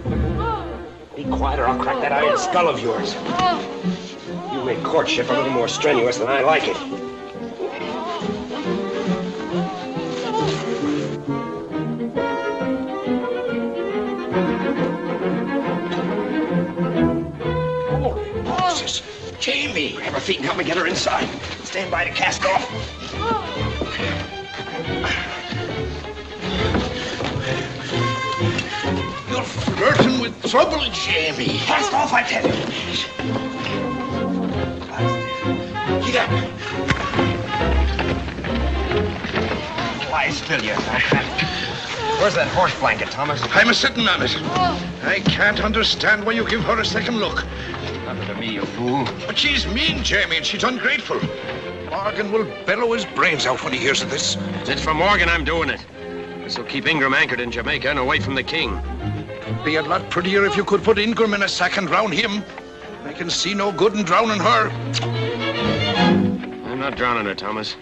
Be quiet or I'll crack that iron skull of yours. You make courtship a little more strenuous than I like it. Jamie! Grab her feet and help me get her inside. Stand by to cast off. You're flirting with trouble, Jamie. Cast off, I tell you. Get up. Lie still, you Where's that horse blanket, Thomas? I'm a-sitting on it. I can't understand why you give her a second look. Nothing to me, you fool. But she's mean, Jamie, and she's ungrateful. Morgan will bellow his brains out when he hears of this. It's for Morgan I'm doing it. This will keep Ingram anchored in Jamaica and away from the king. It'd be a lot prettier if you could put Ingram in a sack and drown him. I can see no good in drowning her. I'm not drowning her, Thomas.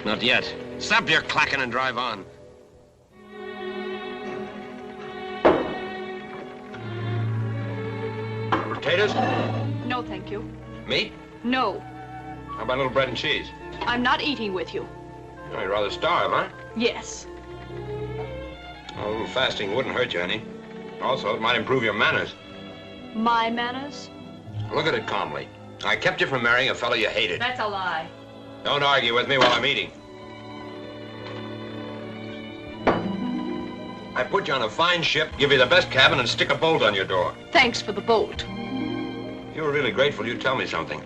Not yet. Stop your clacking and drive on. Potatoes? No, thank you. Meat? No. How about a little bread and cheese? I'm not eating with you. Oh, you're rather starved, huh? Yes. A little fasting wouldn't hurt you any. Also, it might improve your manners. My manners? Look at it calmly. I kept you from marrying a fellow you hated. That's a lie. Don't argue with me while I'm eating. I put you on a fine ship, give you the best cabin, and stick a bolt on your door. Thanks for the bolt. If you were really grateful, you'd tell me something.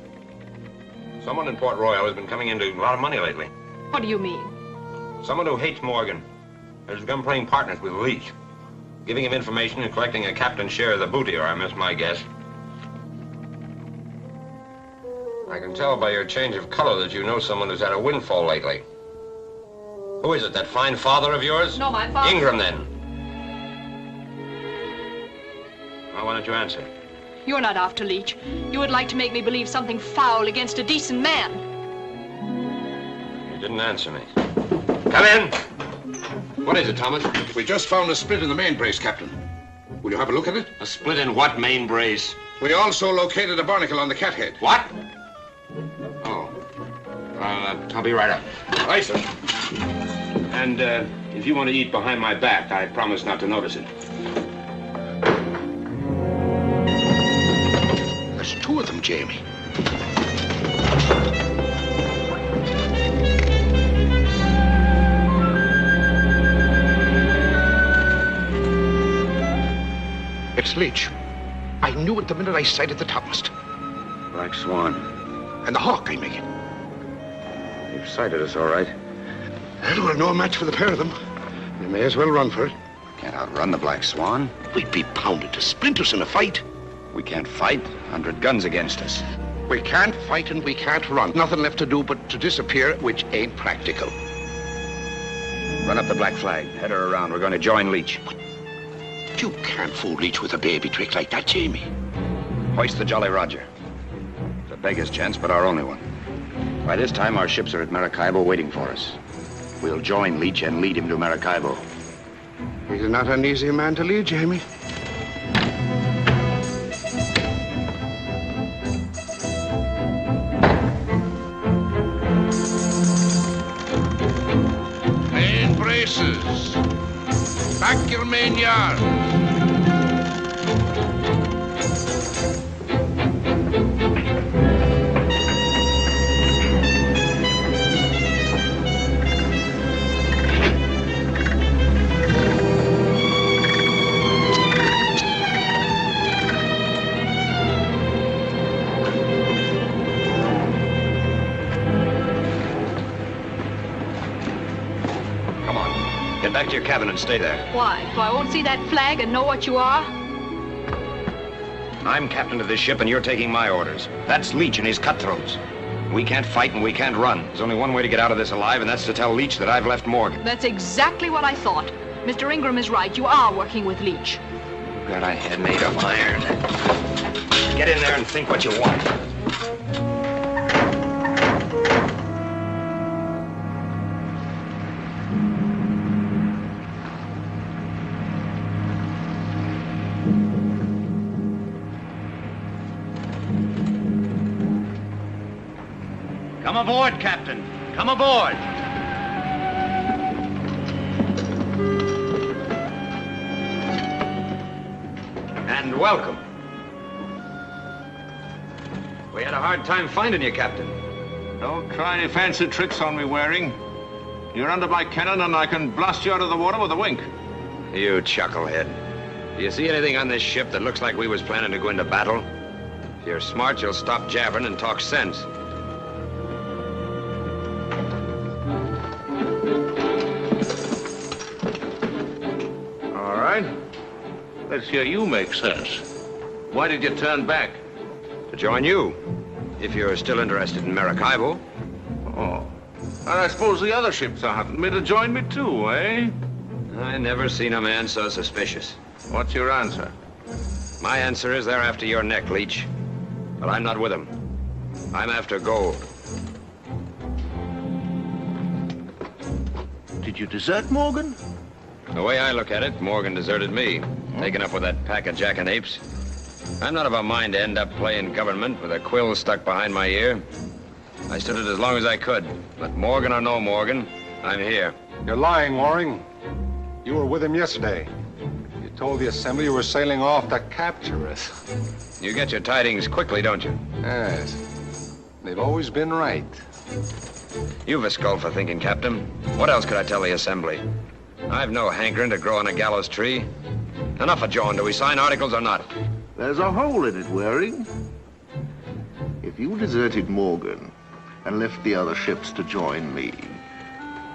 Someone in Port Royal has been coming into a lot of money lately. What do you mean? Someone who hates Morgan has begun playing partners with Leach, giving him information and collecting a captain's share of the booty, or I miss my guess. I can tell by your change of color that you know someone who's had a windfall lately. Who is it, that fine father of yours? No, my father. Ingram, then. Well, why don't you answer? You're not after Leach. You would like to make me believe something foul against a decent man. You didn't answer me. Come in. What is it, Thomas? We just found a split in the main brace, Captain. Will you have a look at it? A split in what main brace? We also located a barnacle on the cathead. What? Oh. I'll be right up. Aye, sir. And if you want to eat behind my back, I promise not to notice it. There's two of them, Jamie. It's Leach. I knew it the minute I sighted the topmast. Black Swan. And the Hawk, I make it. You've sighted us, all right. Well, we're no match for the pair of them. We may as well run for it. Can't outrun the Black Swan. We'd be pounded to splinters in a fight. We can't fight. 100 guns against us. We can't fight and we can't run. Nothing left to do but to disappear, which ain't practical. Run up the black flag. Head her around. We're going to join Leach. You can't fool Leach with a baby trick like that, Jamie. Hoist the Jolly Roger. It's a beggar's chance, but our only one. By this time, our ships are at Maracaibo waiting for us. We'll join Leach and lead him to Maracaibo. He's not an easy man to lead, Jamie. Main braces. Back your main yard. Get back to your cabin and stay there. Why? So I won't see that flag and know what you are? I'm captain of this ship and you're taking my orders. That's Leach and his cutthroats. We can't fight and we can't run. There's only one way to get out of this alive, and that's to tell Leach that I've left Morgan. That's exactly what I thought. Mr. Ingram is right. You are working with Leach. You've got a head made of iron. Get in there and think what you want. Come aboard, Captain. Come aboard. And welcome. We had a hard time finding you, Captain. Don't try any fancy tricks on me, Waring. You're under my cannon and I can blast you out of the water with a wink. You chucklehead. Do you see anything on this ship that looks like we was planning to go into battle? If you're smart, you'll stop jabbering and talk sense. Let's hear you make sense. Why did you turn back? To join you, if you're still interested in Maracaibo. Oh. And I suppose the other ships are hunting me to join me too, eh? I never seen a man so suspicious. What's your answer? My answer is they're after your neck, Leech. But I'm not with them. I'm after gold. Did you desert Morgan? The way I look at it, Morgan deserted me, taken up with that pack of jackanapes. I'm not of a mind to end up playing government with a quill stuck behind my ear. I stood it as long as I could, but Morgan or no Morgan, I'm here. You're lying, Waring. You were with him yesterday. You told the Assembly you were sailing off to capture us. You get your tidings quickly, don't you? Yes. They've always been right. You've a skull for thinking, Captain. What else could I tell the Assembly? I've no hankering to grow on a gallows tree. Enough of jawing. Do we sign articles or not? There's a hole in it, Waring. If you deserted Morgan and left the other ships to join me,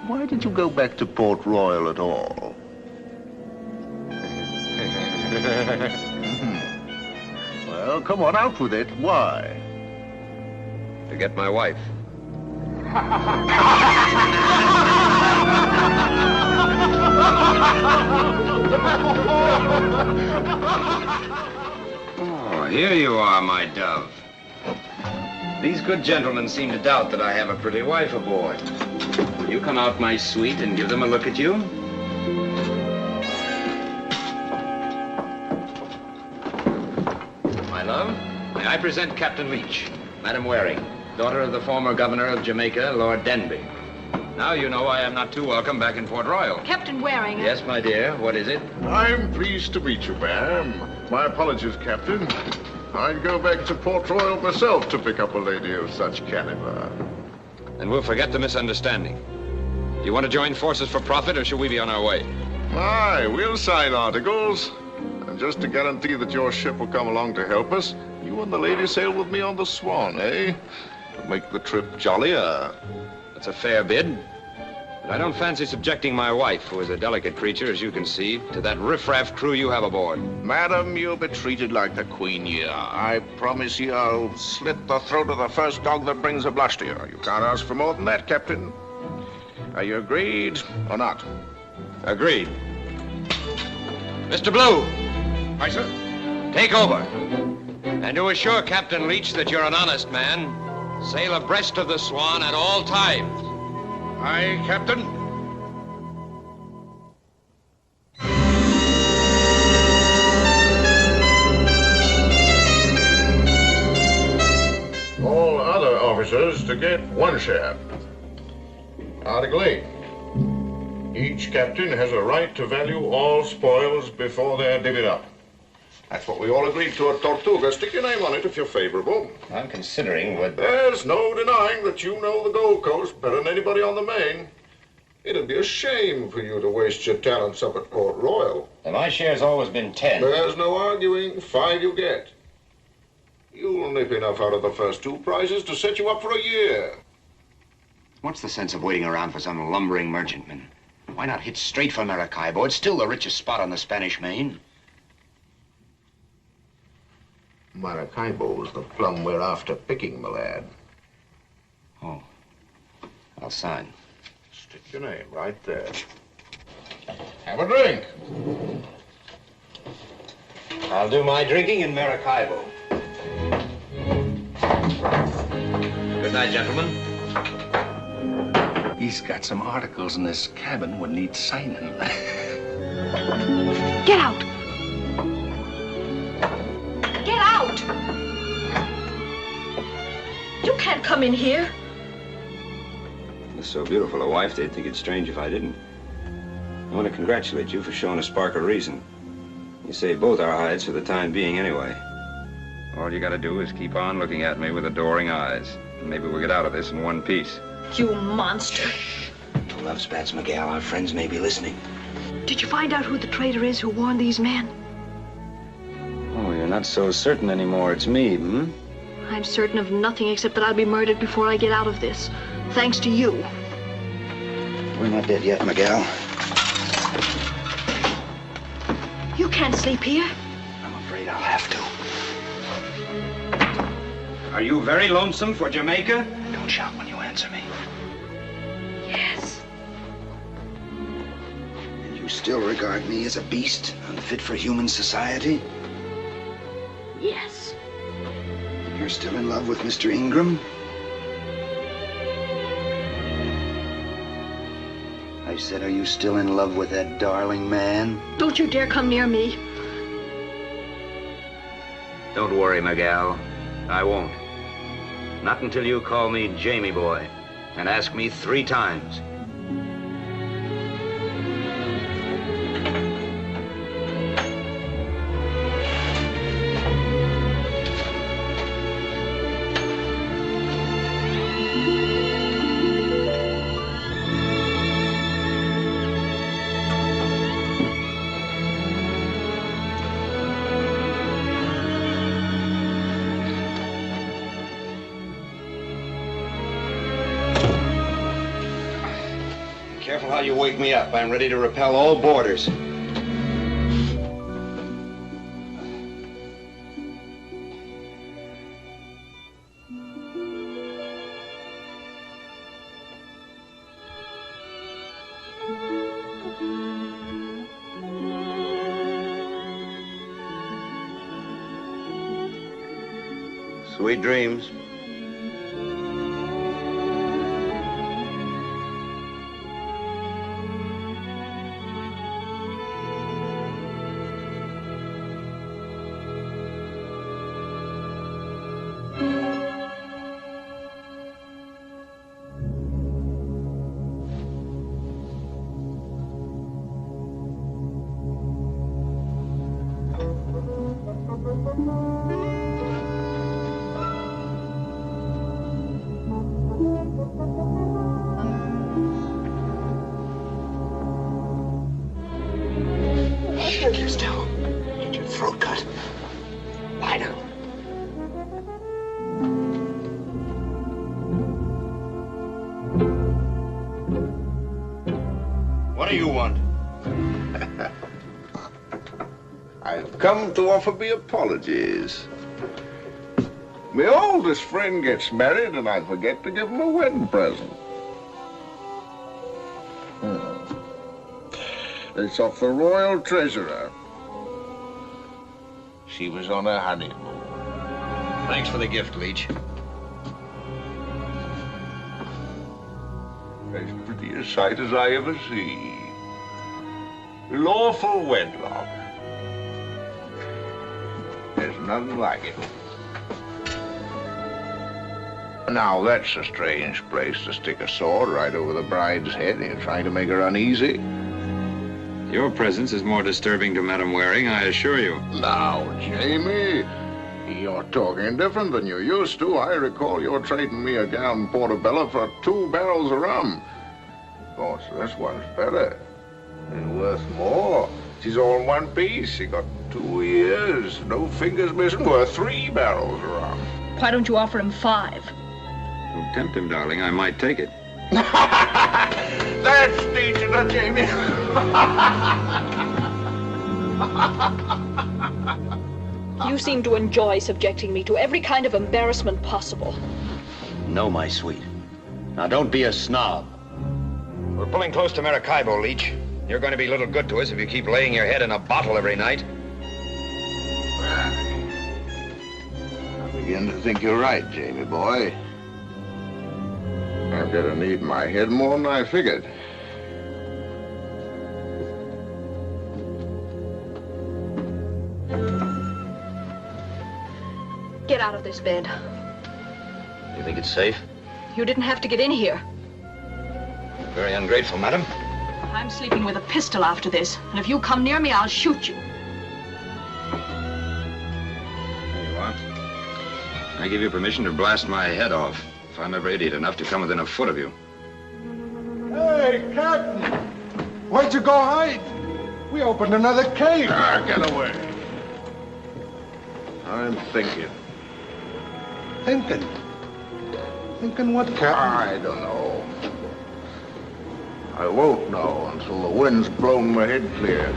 why did you go back to Port Royal at all? Well, come on, out with it. Why? To get my wife. Oh, here you are, my dove. These good gentlemen seem to doubt that I have a pretty wife aboard. Will you come out, my sweet, and give them a look at you? My love, may I present Captain Leech, Madam Waring, daughter of the former governor of Jamaica, Lord Denby. Now you know I am not too welcome back in Port Royal. Captain Waring. Yes, my dear. What is it? I'm pleased to meet you, ma'am. My apologies, Captain. I'd go back to Port Royal myself to pick up a lady of such caliber. And we'll forget the misunderstanding. Do you want to join forces for profit, or should we be on our way? Aye, we'll sign articles. And just to guarantee that your ship will come along to help us, you and the lady sail with me on the Swan, eh? To make the trip jollier. That's a fair bid. But I don't fancy subjecting my wife, who is a delicate creature, as you can see, to that riffraff crew you have aboard. Madam, you'll be treated like the Queen you are. I promise you I'll slit the throat of the first dog that brings a blush to you. You can't ask for more than that, Captain. Are you agreed or not? Agreed. Mr. Blue. Aye, sir. Take over. And to assure Captain Leech that you're an honest man, sail abreast of the Swan at all times. Aye, Captain. All other officers to get one share. Article 8. Each captain has a right to value all spoils before they're divvied up. That's what we all agreed to at Tortuga. Stick your name on it if you're favorable. I'm considering what... There's no denying that you know the Gold Coast better than anybody on the Main. It'd be a shame for you to waste your talents up at Port Royal. And my share's always been 10. There's no arguing. 5 you get. You'll nip enough out of the first 2 prizes to set you up for a year. What's the sense of waiting around for some lumbering merchantman? Why not hit straight for Maracaibo? It's still the richest spot on the Spanish Main. Maracaibo's the plum we're after picking, my lad. Oh. I'll sign. Stick your name right there. Have a drink. I'll do my drinking in Maracaibo. Good night, gentlemen. He's got some articles in this cabin would need signing. Get out! Get out! You can't come in here. With so beautiful a wife, they'd think it strange if I didn't. I want to congratulate you for showing a spark of reason. You saved both our hides for the time being anyway. All you gotta do is keep on looking at me with adoring eyes. And maybe we'll get out of this in one piece. You monster. No love spats, Miguel. Our friends may be listening. Did you find out who the traitor is who warned these men? Oh, you're not so certain anymore it's me, hmm? I'm certain of nothing except that I'll be murdered before I get out of this. Thanks to you. We're not dead yet, Miguel. You can't sleep here. I'm afraid I'll have to. Are you very lonesome for Jamaica? Don't shout when you answer me. Yes. And you still regard me as a beast, unfit for human society? Yes. You're still in love with Mr. Ingram? I said, are you still in love with that darling man? Don't you dare come near me. Don't worry, Miguel. I won't. Not until you call me Jamie boy and ask me 3 times. Careful how you wake me up. I'm ready to repel all boarders. Sweet dreams. Keep still. Get your throat cut. Lie down. What do you want? I've come to offer me apologies. My oldest friend gets married and I forget to give him a wedding present. It's of the royal treasurer. She was on her honeymoon. Thanks for the gift, Leech. As pretty a sight as I ever see. Lawful wedlock. There's nothing like it. Now, that's a strange place to stick a sword right over the bride's head. You're trying to make her uneasy. Your presence is more disturbing to Madam Waring, I assure you. Now, Jamie, you're talking different than you used to. I recall you're trading me a gallon portobello for 2 barrels of rum. Of course, this one's better and worth more. She's all in one piece. She got 2 ears, no fingers missing, worth 3 barrels of rum. Why don't you offer him 5? Don't tempt him, darling. I might take it. That's teaching her, Jamie. You seem to enjoy subjecting me to every kind of embarrassment possible. No, my sweet. Now, don't be a snob. We're pulling close to Maracaibo, Leech. You're going to be little good to us if you keep laying your head in a bottle every night. I begin to think you're right, Jamie boy. I'm gonna need my head more than I figured. Get out of this bed. You think it's safe? You didn't have to get in here. Very ungrateful, madam. I'm sleeping with a pistol after this, and if you come near me, I'll shoot you. There you are. I give you permission to blast my head off if I'm ever idiot enough to come within a foot of you. Hey, Captain! Why'd you go hide? We opened another cave. Get away. I'm thinking. Thinking? Thinking what, Captain? I don't know. I won't know until the wind's blown my head clear.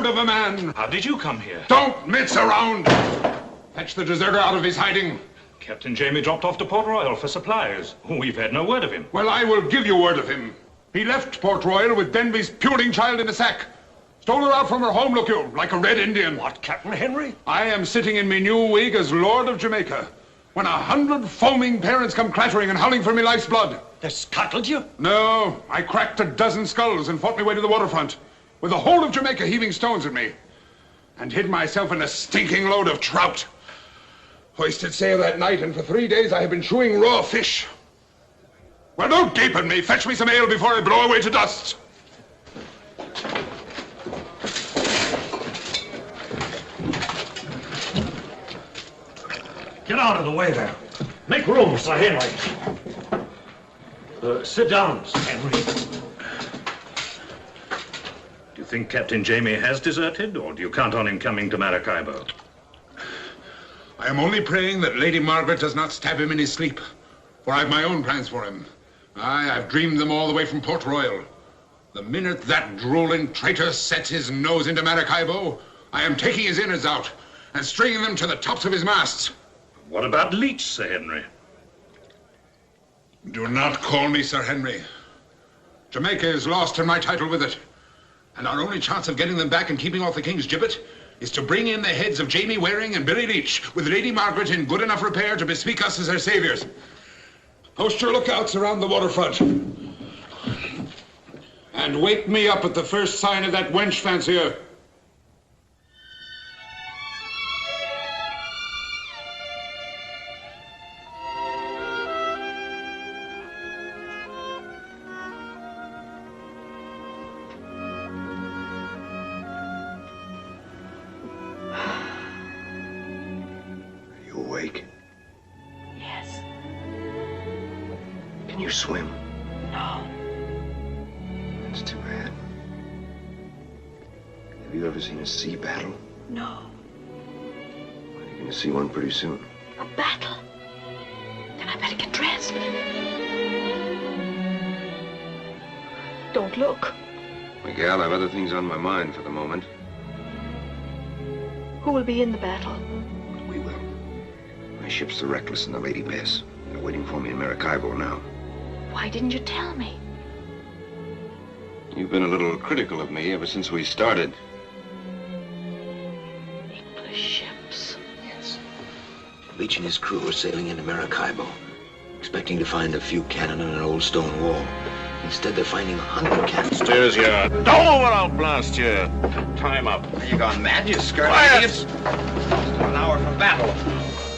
of a man. How did you come here? Don't mince around. Fetch the deserter out of his hiding. Captain Jamie dropped off to Port Royal for supplies. We've had no word of him. Well, I will give you word of him. He left Port Royal with Denby's puling child in a sack. Stole her out from her home, look you, like a red Indian. What, Captain Henry? I am sitting in me new wig as Lord of Jamaica, when 100 foaming parents come clattering and howling for me life's blood. They scuttled you? No, I cracked a dozen skulls and fought my way to the waterfront, with the whole of Jamaica heaving stones at me, and hid myself in a stinking load of trout. Hoisted sail that night, and for 3 days I have been chewing raw fish. Well, don't gape at me. Fetch me some ale before I blow away to dust. Get out of the way there. Make room, Sir Henry. Sit down, Sir Henry. Do you think Captain Jamie has deserted, or do you count on him coming to Maracaibo? I am only praying that Lady Margaret does not stab him in his sleep, for I have my own plans for him. Aye, I've dreamed them all the way from Port Royal. The minute that drooling traitor sets his nose into Maracaibo, I am taking his innards out and stringing them to the tops of his masts. What about Leach, Sir Henry? Do not call me Sir Henry. Jamaica is lost and my title with it. And our only chance of getting them back and keeping off the King's gibbet is to bring in the heads of Jamie Waring and Billy Leach, with Lady Margaret in good enough repair to bespeak us as her saviors. Post your lookouts around the waterfront. And wake me up at the first sign of that wench fancier. Can you swim? No. That's too bad. Have you ever seen a sea battle? No. Well, you're going to see one pretty soon. A battle? Then I better get dressed. Don't look. Miguel, I've other things on my mind for the moment. Who will be in the battle? We will. My ship's the Reckless and the Lady Bess. They're waiting for me in Maracaibo now. Why didn't you tell me? You've been a little critical of me ever since we started. English ships. Yes. Leach and his crew are sailing into Maracaibo, expecting to find a few cannon and an old stone wall. Instead, they're finding 100 cannons. Steers you. Don't or I'll blast you. Time up. You gone mad, you skirt Quiet. idiots? Still an hour from battle.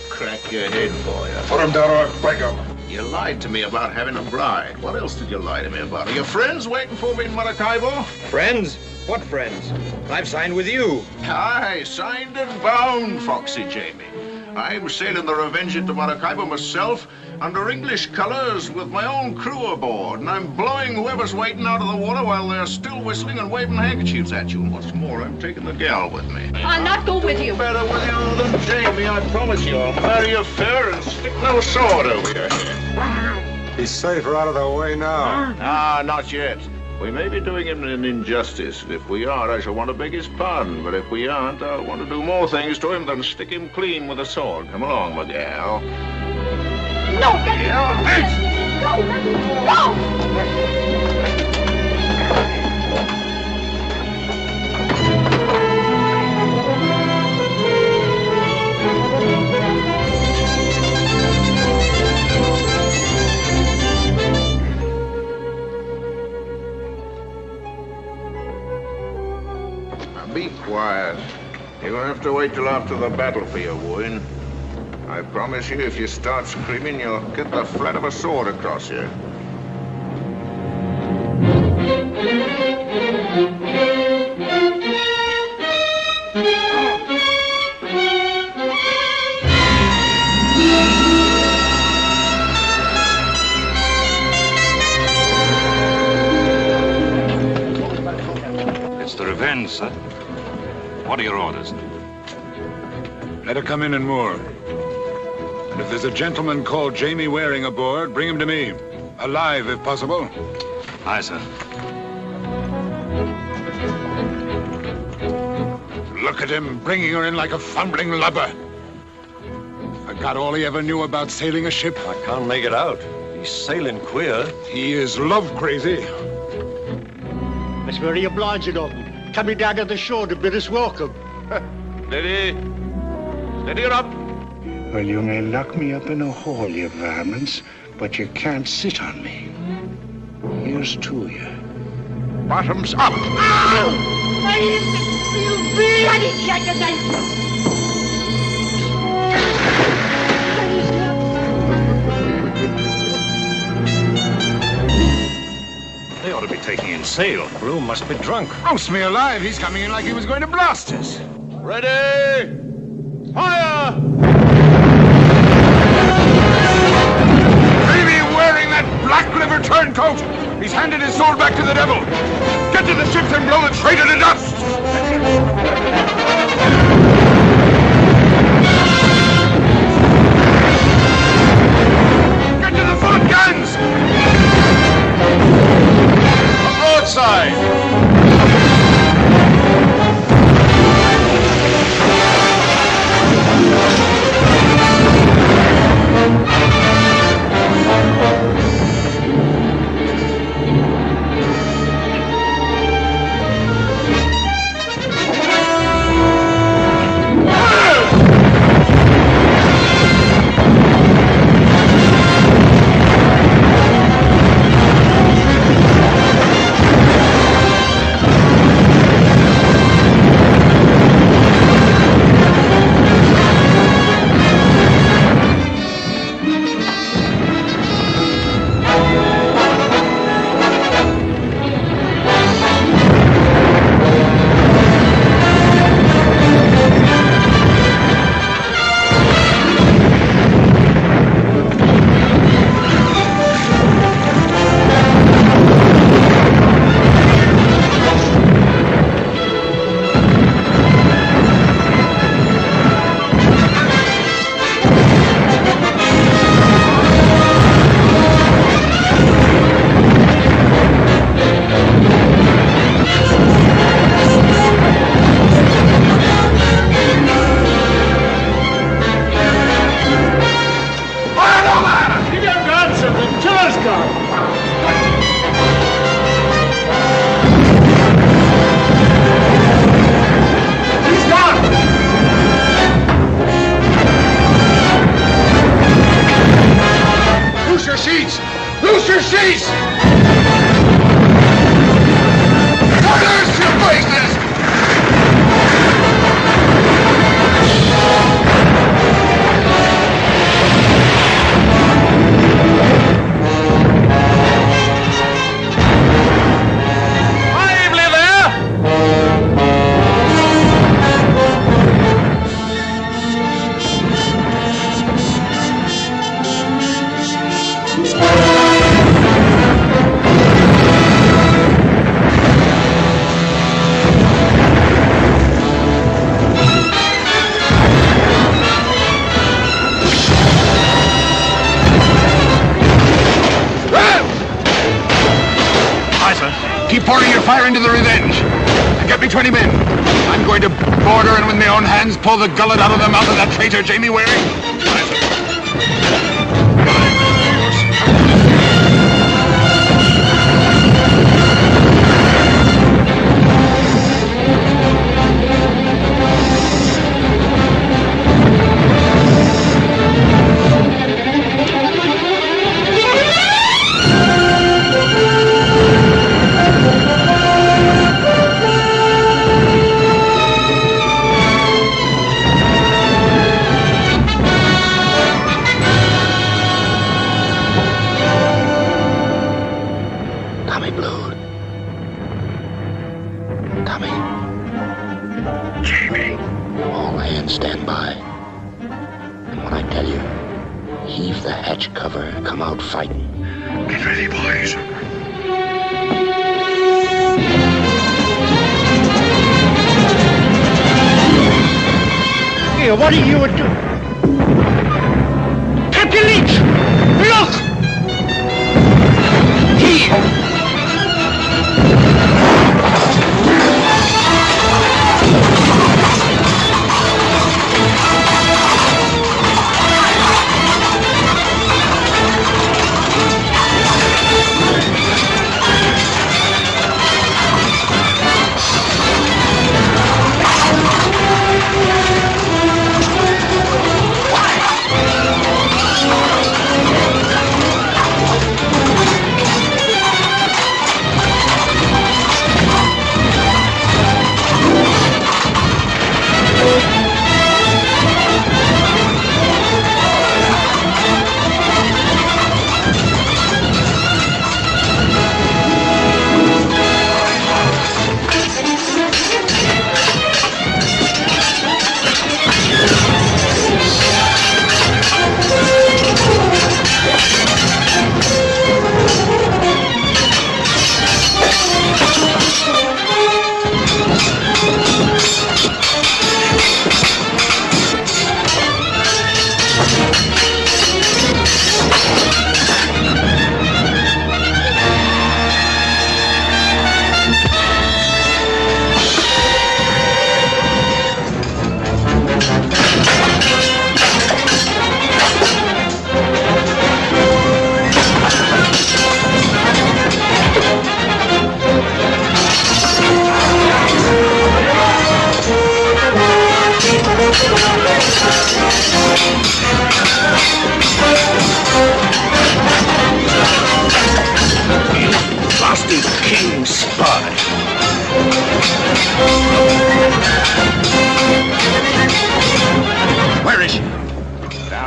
Crack your head for you. Put him down or break him. You lied to me about having a bride. What else did you lie to me about? Are your friends waiting for me in Maracaibo? Friends? What friends? I've signed with you. Aye, signed and bound, Foxy Jamie. I'm sailing the Revenge into Maracaibo myself under English colors with my own crew aboard, and I'm blowing whoever's waiting out of the water while they're still whistling and waving handkerchiefs at you. And what's more, I'm taking the gal with me. I'll not go with you. Better with you than Jamie, I promise you. I'll marry you fair and stick no sword over your head. He's safer out of the way now. Ah, not yet. We may be doing him an injustice. If we are, I shall want to beg his pardon. But if we aren't, I'll want to do more things to him than stick him clean with a sword. Come along, my gal. No, no! Be quiet. You're gonna have to wait till after the battle for your wooing. I promise you, if you start screaming, you'll get the flat of a sword across you. It's the Revenge, sir. What are your orders? Let her come in and moor. And if there's a gentleman called Jamie Waring aboard, bring him to me. Alive, if possible. Aye, sir. Look at him, bringing her in like a fumbling lubber. Forgot all he ever knew about sailing a ship. I can't make it out. He's sailing queer. He is love crazy. It's very obliging of him. Coming down to the shore to bid us welcome. Steady. Steady her up. Well, you may lock me up in a hall, you varmints, but you can't sit on me. Here's to you. Bottoms up. They ought to be taking in sail. Bloom must be drunk. Roast me alive. He's coming in like he was going to blast us. Ready! Fire! Maybe wearing that black liver turncoat. He's handed his soul back to the devil. Get to the ships and blow the traitor to dust. Get to the front guns. Broadside! Keep pouring your fire into the Revenge. And get me 20 men. I'm going to board her and with my own hands pull the gullet out of the mouth of that traitor Jamie Waring. What are you doing? Captain Leach! Look! Here!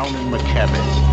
down in McCabe.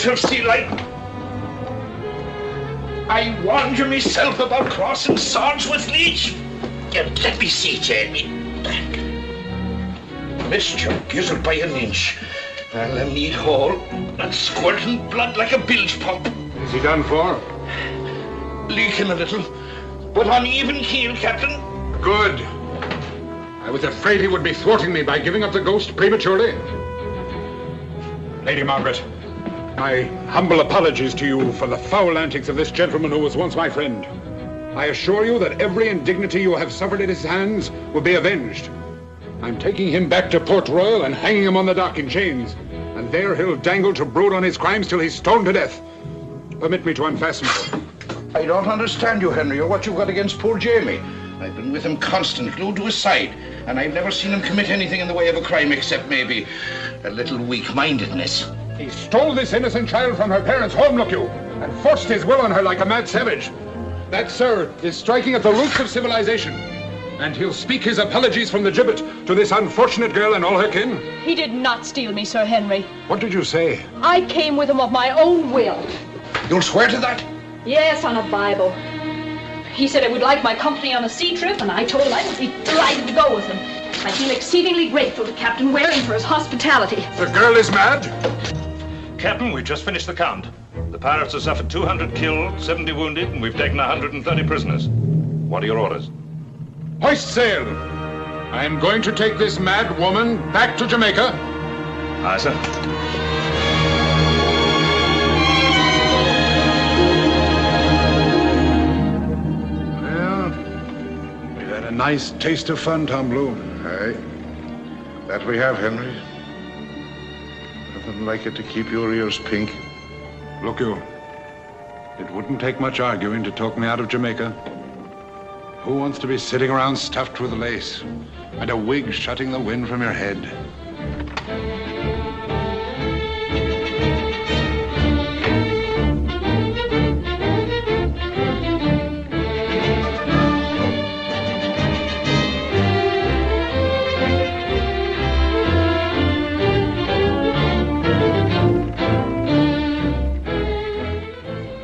Of sea light. I warned you myself about crossing swords with Leech. Let me see, Jamie. Missed your gizzard by an inch. I'll need hole and squirting blood like a bilge pump. Is he done for? Leaking a little, but on even keel, Captain. Good. I was afraid he would be thwarting me by giving up the ghost prematurely. Lady Margaret, my humble apologies to you for the foul antics of this gentleman who was once my friend. I assure you that every indignity you have suffered at his hands will be avenged. I'm taking him back to Port Royal and hanging him on the dock in chains. And there he'll dangle to brood on his crimes till he's stoned to death. Permit me to unfasten him. I don't understand you, Henry, or what you've got against poor Jamie. I've been with him constant, glued to his side, and I've never seen him commit anything in the way of a crime except maybe a little weak-mindedness. He stole this innocent child from her parents' home, look you, and forced his will on her like a mad savage. That, sir, is striking at the roots of civilization. And he'll speak his apologies from the gibbet to this unfortunate girl and all her kin. He did not steal me, Sir Henry. What did you say? I came with him of my own will. You'll swear to that? Yes, on a Bible. He said I would like my company on a sea trip, and I told him I would be delighted to go with him. I feel exceedingly grateful to Captain Waring for his hospitality. The girl is mad? Captain, we just finished the count. The pirates have suffered 200 killed, 70 wounded, and we've taken 130 prisoners. What are your orders? Hoist sail! I am going to take this mad woman back to Jamaica. Aye, sir. Well, we've had a nice taste of fun, Tom Blue. Aye. That we have, Henry. Nothing like it to keep your ears pink. Look you, it wouldn't take much arguing to talk me out of Jamaica. Who wants to be sitting around stuffed with lace and a wig shutting the wind from your head?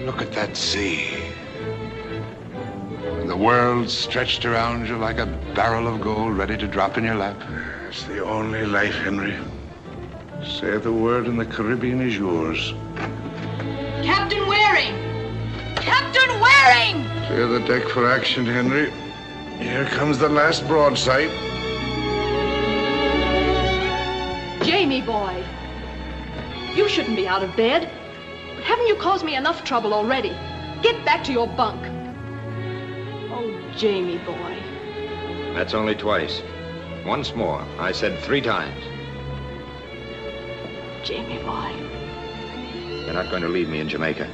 Look at that sea. The world stretched around you like a barrel of gold ready to drop in your lap. It's the only life, Henry. Say the word and the Caribbean is yours. Captain Waring! Captain Waring! Clear the deck for action, Henry. Here comes the last broadside. Jamie, boy. You shouldn't be out of bed. Haven't you caused me enough trouble already? Get back to your bunk. Oh, Jamie, boy. That's only twice. Once more. I said 3 times. Jamie, boy. You're not going to leave me in Jamaica.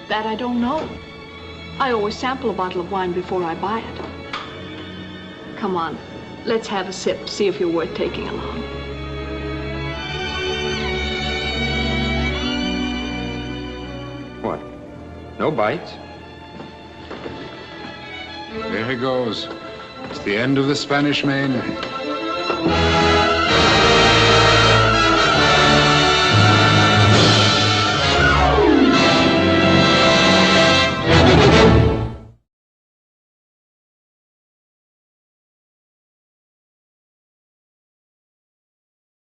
That I don't know. I always sample a bottle of wine before I buy it. Come on, let's have a sip, see if you're worth taking along. What? No bites? There he goes. It's the end of the Spanish Main.